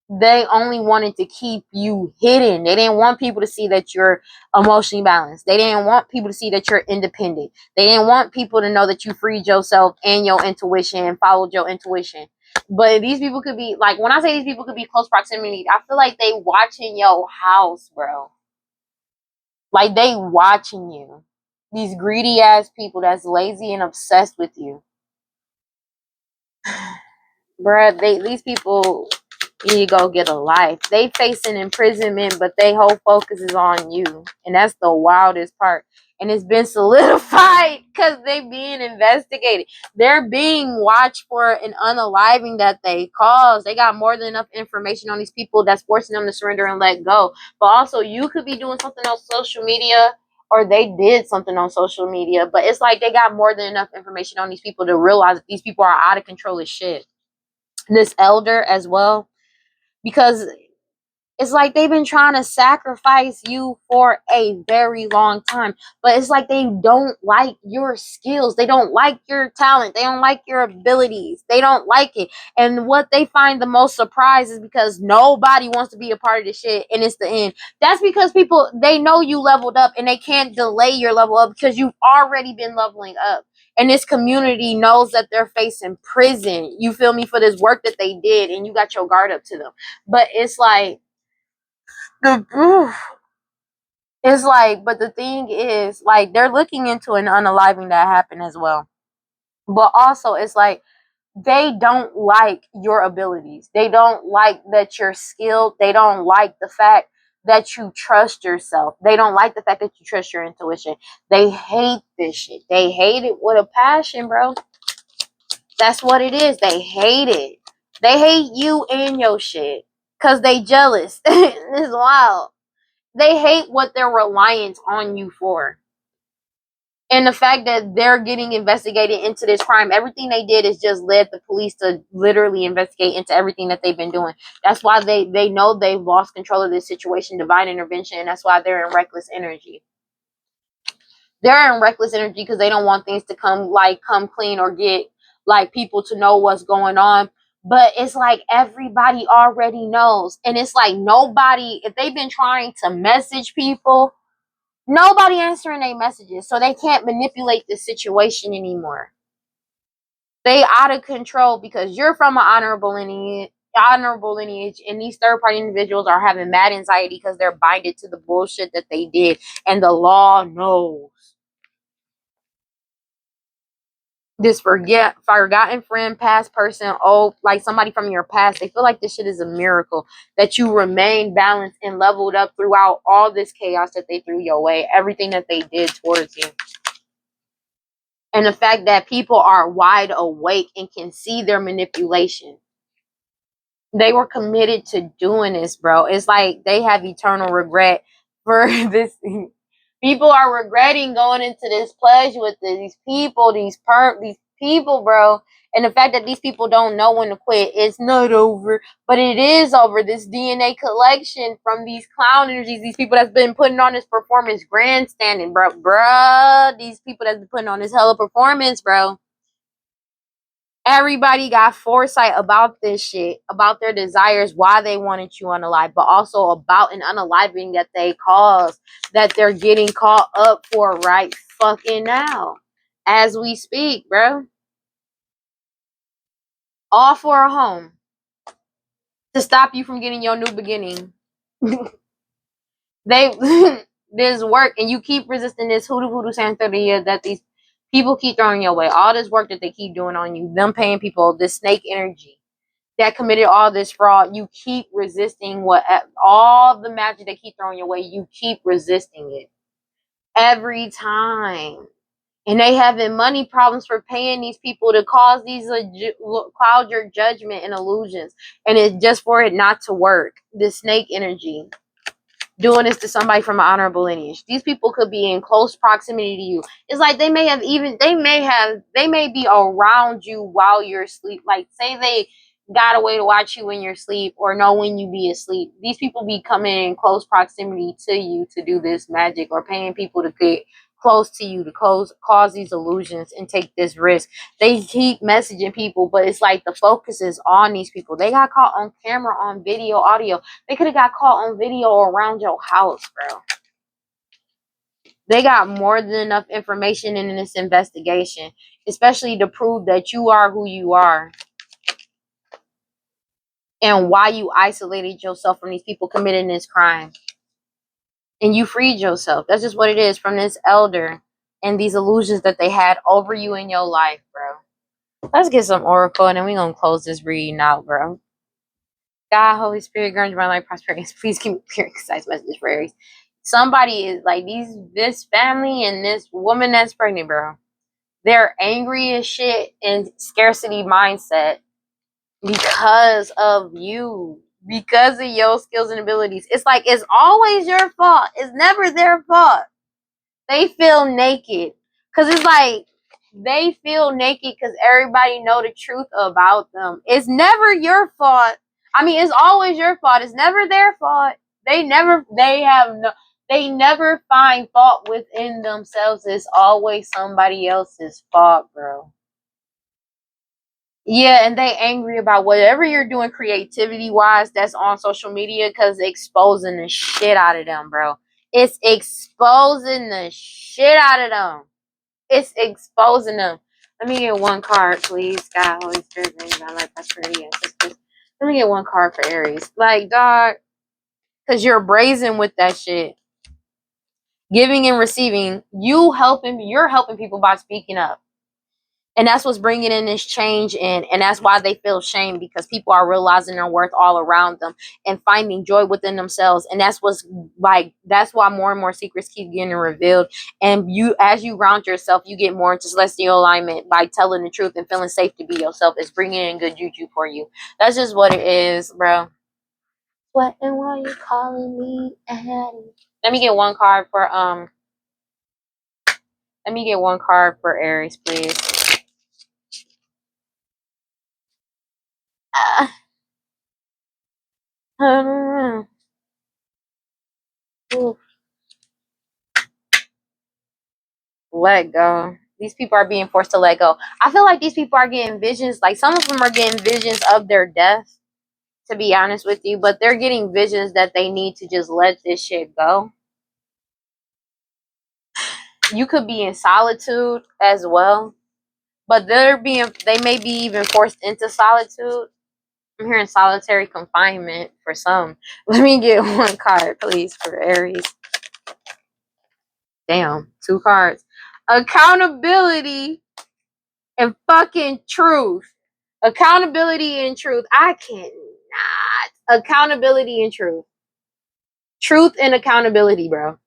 They only wanted to keep you hidden. They didn't want people to see that you're emotionally balanced. They didn't want people to see that you're independent. They didn't want people to know that you freed yourself and your intuition and followed your intuition. But these people could be, like, when I say these people could be close proximity, I feel like they watching your house, bro. Like, they watching you. These greedy ass people that's lazy and obsessed with you. Bruh, these people need to go get a life. They facing imprisonment, but their whole focus is on you. And that's the wildest part. and it's been solidified because they being investigated. They're being watched for an unaliving that they caused. They got more than enough information on these people that's forcing them to surrender and let go. But also, you could be doing something on social media, or they did something on social media, but it's like they got more than enough information on these people to realize that these people are out of control as shit. This elder as well, because it's like they've been trying to sacrifice you for a very long time. But it's like they don't like your skills. They don't like your talent. They don't like your abilities. They don't like it. And what they find the most surprise is because nobody wants to be a part of this shit. And it's the end. That's because people, they know you leveled up and they can't delay your level up because you've already been leveling up. And this community knows that they're facing prison. You feel me? For this work that they did. And you got your guard up to them. But it's like, it's like, but the thing is, like, they're looking into an unaliving that happened as well. But also, it's like they don't like your abilities. They don't like that you're skilled. They don't like the fact that you trust yourself. They don't like the fact that you trust your intuition. They hate this shit. They hate it with a passion, bro. That's what it is. They hate it. They hate you and your shit because they jealous. It's wild. They hate what they're reliant on you for. And the fact that they're getting investigated into this crime, everything they did is just led the police to literally investigate into everything that they've been doing. That's why they know they've lost control of this situation, divine intervention, and that's why they're in reckless energy. They're in reckless energy because they don't want things to come clean or get like people to know what's going on. But it's like everybody already knows. And it's like nobody, if they've been trying to message people, nobody answering their messages, so they can't manipulate the situation anymore. They out of control because you're from an honorable lineage, and these third party individuals are having mad anxiety because they're binded to the bullshit that they did, and the law knows. This forgotten friend, past person, oh, like somebody from your past, they feel like this shit is a miracle that you remain balanced and leveled up throughout all this chaos that they threw your way, everything that they did towards you. And the fact that people are wide awake and can see their manipulation. They were committed to doing this, bro. It's like they have eternal regret for this. People are regretting going into this pledge with these people, bro. And the fact that these people don't know when to quit, it's not over, but it is over. This DNA collection from these clown energies, these people that's been putting on this performance grandstanding, bro. These people that's been putting on this hella performance, bro. Everybody got foresight about this shit, about their desires, why they wanted you unalive, but also about an unaliving that they caused, that they're getting caught up for right fucking now, as we speak, bro. All for a home to stop you from getting your new beginning. They this work, and you keep resisting this hoodoo santeria that these people keep throwing your way. All this work that they keep doing on you, them paying people, this snake energy that committed all this fraud, you keep resisting what all the magic they keep throwing your way. You keep resisting it every time, and they having money problems for paying these people to cause these cloud your judgment and illusions, and it's just for it not to work. This snake energy doing this to somebody from an honorable lineage. These people could be in close proximity to you. It's like they may be around you while you're asleep. Like, say they got a way to watch you when you're asleep or know when you be asleep. These people be coming in close proximity to you to do this magic, or paying people to get close to you to cause these illusions and take this risk. They keep messaging people, but it's like the focus is on these people. They got caught on camera, on video, audio. They could have got caught on video around your house, bro. They got more than enough information in this investigation, especially to prove that you are who you are and why you isolated yourself from these people committing this crime. And you freed yourself. That's just what it is, from this elder and these illusions that they had over you in your life, bro. Let's get some oracle, and then we're going to close this reading out, bro. God, Holy Spirit, grant my life prosperity. Please keep me clear, concise messages for Aries. Somebody is like this family and this woman that's pregnant, bro. They're angry as shit and scarcity mindset because of you, because of your skills and abilities. It's like it's always your fault. It's never their fault. They feel naked because it's like they feel naked because everybody know the truth about them. It's never your fault. I mean, it's always your fault. It's never their fault. They never find fault within themselves. It's always somebody else's fault, bro. Yeah, and they angry about whatever you're doing creativity wise that's on social media because exposing the shit out of them, bro. It's exposing the shit out of them. It's exposing them. Let me get one card, please. God, Holy Spirit, bring my life, prosperity, and success. Let me get one card for Aries. Like, dog, because you're brazen with that shit. Giving and receiving. You're helping people by speaking up. And that's what's bringing in this change in. And that's why they feel shame, because people are realizing their worth all around them and finding joy within themselves. And that's that's why more and more secrets keep getting revealed. And as you ground yourself, you get more into celestial alignment by telling the truth and feeling safe to be yourself. It's bringing in good juju for you. That's just what it is, bro. What and why you calling me Addie? Let me get one card for Aries, please. I don't know. Ooh. Let go. These people are being forced to let go. I feel like these people are getting visions. Like some of them are getting visions of their death, to be honest with you, but they're getting visions that they need to just let this shit go. You could be in solitude as well, but they may be even forced into solitude. I'm hearing solitary confinement for some. Let me get one card, please, for Aries. Damn, two cards. Accountability and fucking truth. Accountability and truth. I cannot. Accountability and truth. Truth and accountability, bro.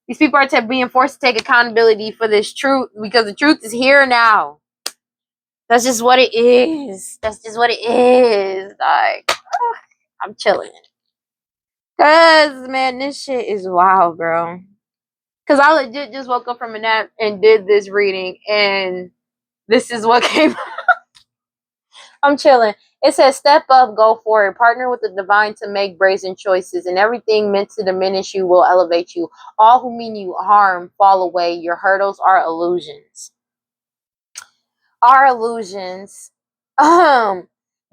These people are being forced to take accountability for this truth because the truth is here now. That's just what it is. That's just what it is. Like, I'm chilling. Cause man, this shit is wild, bro. Cause I legit just woke up from a nap and did this reading, and this is what came. I'm chilling. It says, step up, go for it. Partner with the divine to make brazen choices, and everything meant to diminish you will elevate you. All who mean you harm fall away. Your hurdles are illusions. Are illusions.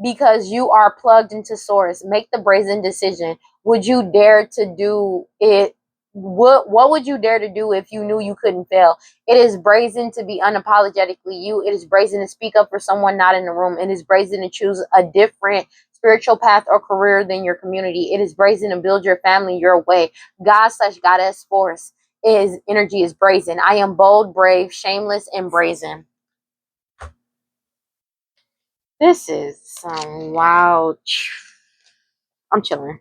Because you are plugged into source. Make the brazen decision. Would you dare to do it? What would you dare to do if you knew you couldn't fail? It is brazen to be unapologetically you. It is brazen to speak up for someone not in the room. It is brazen to choose a different spiritual path or career than your community. It is brazen to build your family your way. God/Goddess force is energy is brazen. I am bold, brave, shameless, and brazen. This is some wild. I'm chilling.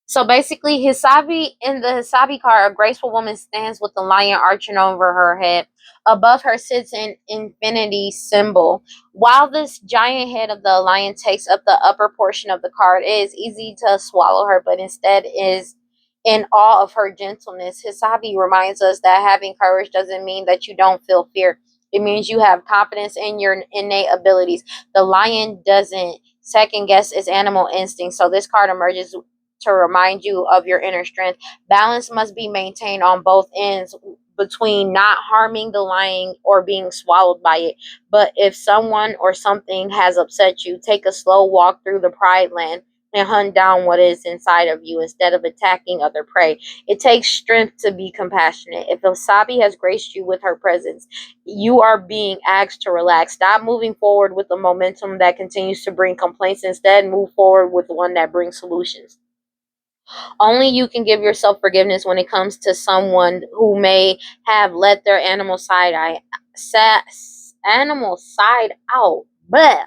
So basically, Hisabi in the Hisabi card, a graceful woman stands with the lion arching over her head. Above her sits an infinity symbol. While this giant head of the lion takes up the upper portion of the card, it is easy to swallow her, but instead is in awe of her gentleness. Hisabi reminds us that having courage doesn't mean that you don't feel fear. It means you have confidence in your innate abilities. The lion doesn't second guess its animal instinct. So this card emerges to remind you of your inner strength. Balance must be maintained on both ends between not harming the lion or being swallowed by it. But if someone or something has upset you, take a slow walk through the pride land. and hunt down what is inside of you instead of attacking other prey. It takes strength to be compassionate. If Wasabi has graced you with her presence, you are being asked to relax. Stop moving forward with the momentum that continues to bring complaints. Instead, move forward with one that brings solutions. Only you can give yourself forgiveness when it comes to someone who may have let their animal side out. But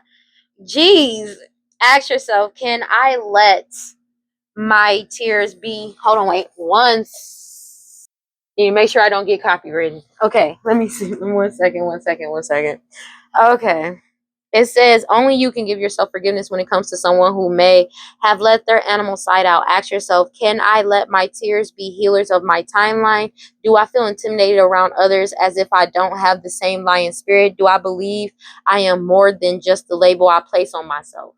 jeez, ask yourself, can I let my tears be? Hold on, wait. Once. You make sure I don't get copywritten. Okay, let me see. One second. Okay. It says only you can give yourself forgiveness when it comes to someone who may have let their animal side out. Ask yourself, can I let my tears be healers of my timeline? Do I feel intimidated around others as if I don't have the same lion spirit? Do I believe I am more than just the label I place on myself?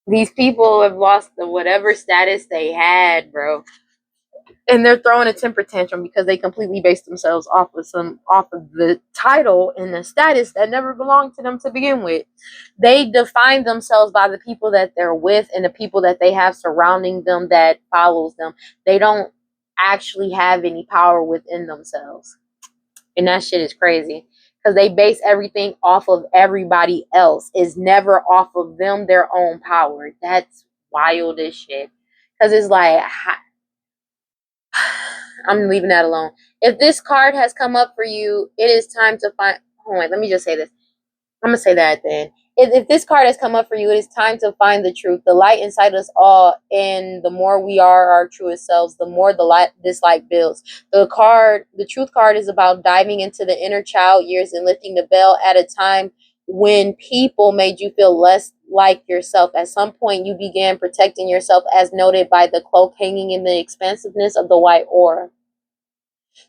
These people have lost the whatever status they had, bro. And they're throwing a temper tantrum because they completely based themselves off of the title and the status that never belonged to them to begin with. They define themselves by the people that they're with and the people that they have surrounding them that follows them. They don't actually have any power within themselves. And that shit is crazy. Because they base everything off of everybody else. It's never off of them, their own power. That's wild as shit. Because it's like, I'm leaving that alone. If this card has come up for you, it is time to find. Hold on, let me just say this. I'm gonna say that then. If this card has come up for you, it is time to find the truth. The light inside us all, and the more we are our truest selves, the more this light builds. The truth card, is about diving into the inner child years and lifting the veil at a time when people made you feel less like yourself. At some point, you began protecting yourself, as noted by the cloak hanging in the expansiveness of the white aura.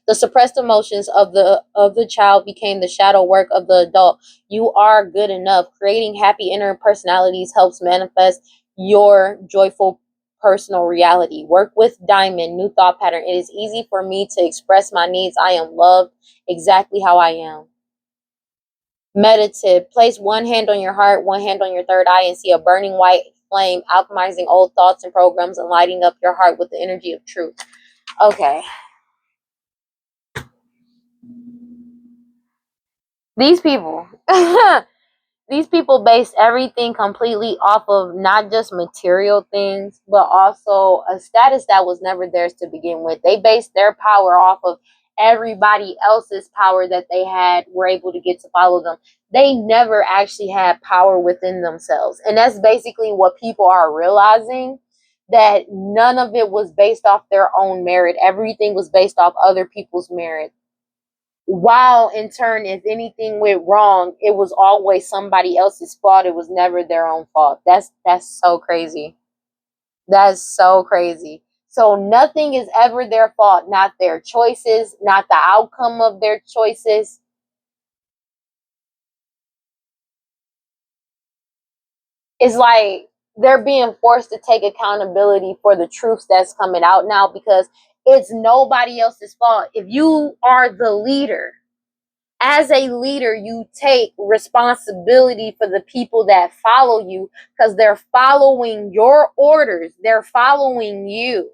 The suppressed emotions of the child became the shadow work of the adult. You are good enough. Creating happy inner personalities helps manifest your joyful personal reality. Work with Diamond, new thought pattern. It is easy for me to express my needs. I am loved exactly how I am. Meditative. Place one hand on your heart, one hand on your third eye, and see a burning white flame alchemizing old thoughts and programs and lighting up your heart with the energy of truth. Okay. These people. These people base everything completely off of not just material things, but also a status that was never theirs to begin with. They base their power off of everybody else's power that they had, were able to get to follow them. They never actually had power within themselves. And that's basically what people are realizing, that none of it was based off their own merit. Everything was based off other people's merit. While in turn, if anything went wrong, it was always somebody else's fault. It was never their own fault. That's so crazy. That's so crazy. So nothing is ever their fault, not their choices, not the outcome of their choices. It's like they're being forced to take accountability for the truths that's coming out now, because it's nobody else's fault. If you are the leader, as a leader, you take responsibility for the people that follow you, because they're following your orders. They're following you.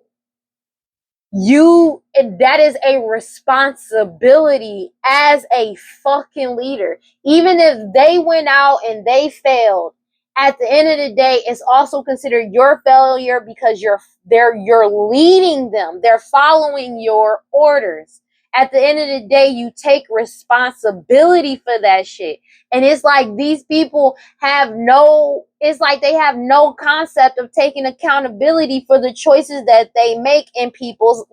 That is a responsibility as a fucking leader. Even if they went out and they failed, at the end of the day, it's also considered your failure, because you're leading them. They're following your orders. At the end of the day, you take responsibility for that shit. And it's like these people it's like they have no concept of taking accountability for the choices that they make in people's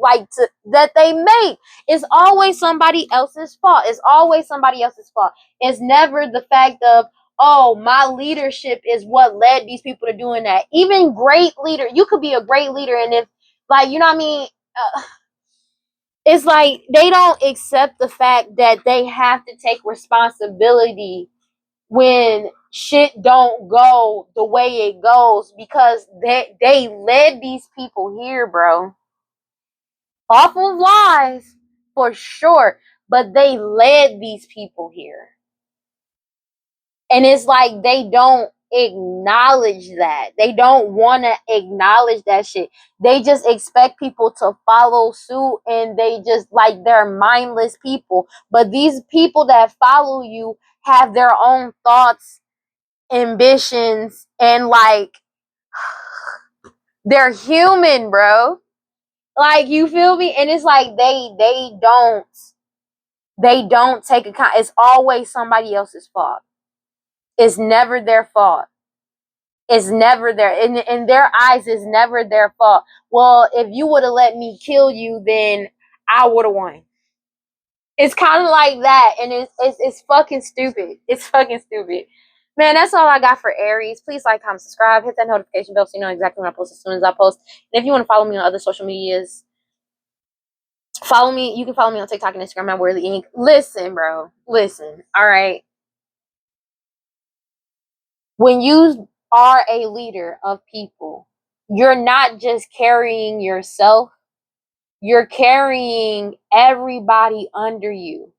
that they make. It's always somebody else's fault. It's always somebody else's fault. It's never the fact of, oh, my leadership is what led these people to doing that. Even great leader, you could be a great leader, and if, like, you know what I mean? It's like they don't accept the fact that they have to take responsibility when shit don't go the way it goes, because they led these people here, bro. Off of lies, for sure, but they led these people here. And it's like they don't acknowledge that. They don't want to acknowledge that shit. They just expect people to follow suit, and they just like, they're mindless people. But these people that follow you have their own thoughts, ambitions, and like, they're human, bro. Like, you feel me? And it's like they don't take account. It's always somebody else's fault. It's never their fault. It's never their, in their eyes, it's never their fault. Well, if you would have let me kill you, then I would have won. It's kind of like that, and it's fucking stupid. It's fucking stupid. Man, that's all I got for Aries. Please like, comment, subscribe, hit that notification bell so you know exactly when I post as soon as I post. And if you want to follow me on other social medias, follow me. You can follow me on TikTok and Instagram at WeirdLee Inc. Listen, bro. Listen. All right. When you are a leader of people, you're not just carrying yourself, you're carrying everybody under you.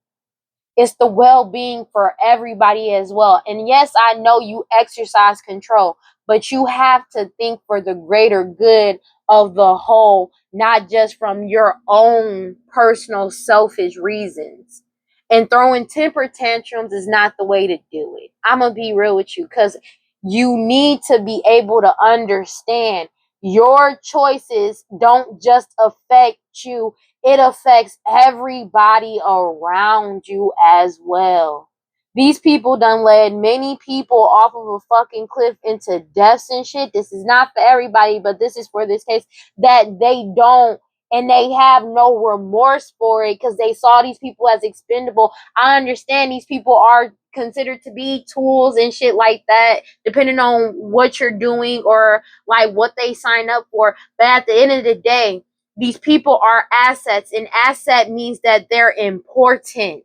It's the well-being for everybody as well. And yes, I know you exercise control, but you have to think for the greater good of the whole, not just from your own personal selfish reasons. And throwing temper tantrums is not the way to do it. I'm going to be real with you, because you need to be able to understand your choices don't just affect you, it affects everybody around you as well. These people done led many people off of a fucking cliff into deaths and shit. This is not for everybody, but this is for this case, that they don't, and they have no remorse for it because they saw these people as expendable. I understand these people are considered to be tools and shit like that, depending on what you're doing or like what they sign up for. But at the end of the day, these people are assets, and asset means that they're important.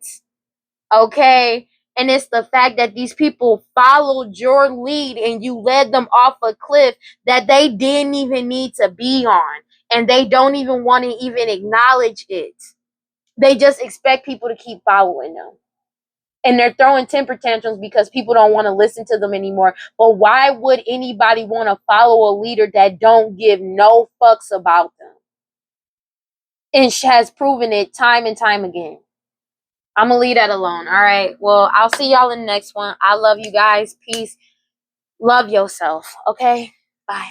Okay? And it's the fact that these people followed your lead and you led them off a cliff that they didn't even need to be on. And they don't even want to even acknowledge it. They just expect people to keep following them. And they're throwing temper tantrums because people don't want to listen to them anymore. But why would anybody want to follow a leader that don't give no fucks about them? And has proven it time and time again. I'm going to leave that alone. All right. Well, I'll see y'all in the next one. I love you guys. Peace. Love yourself. Okay? Bye.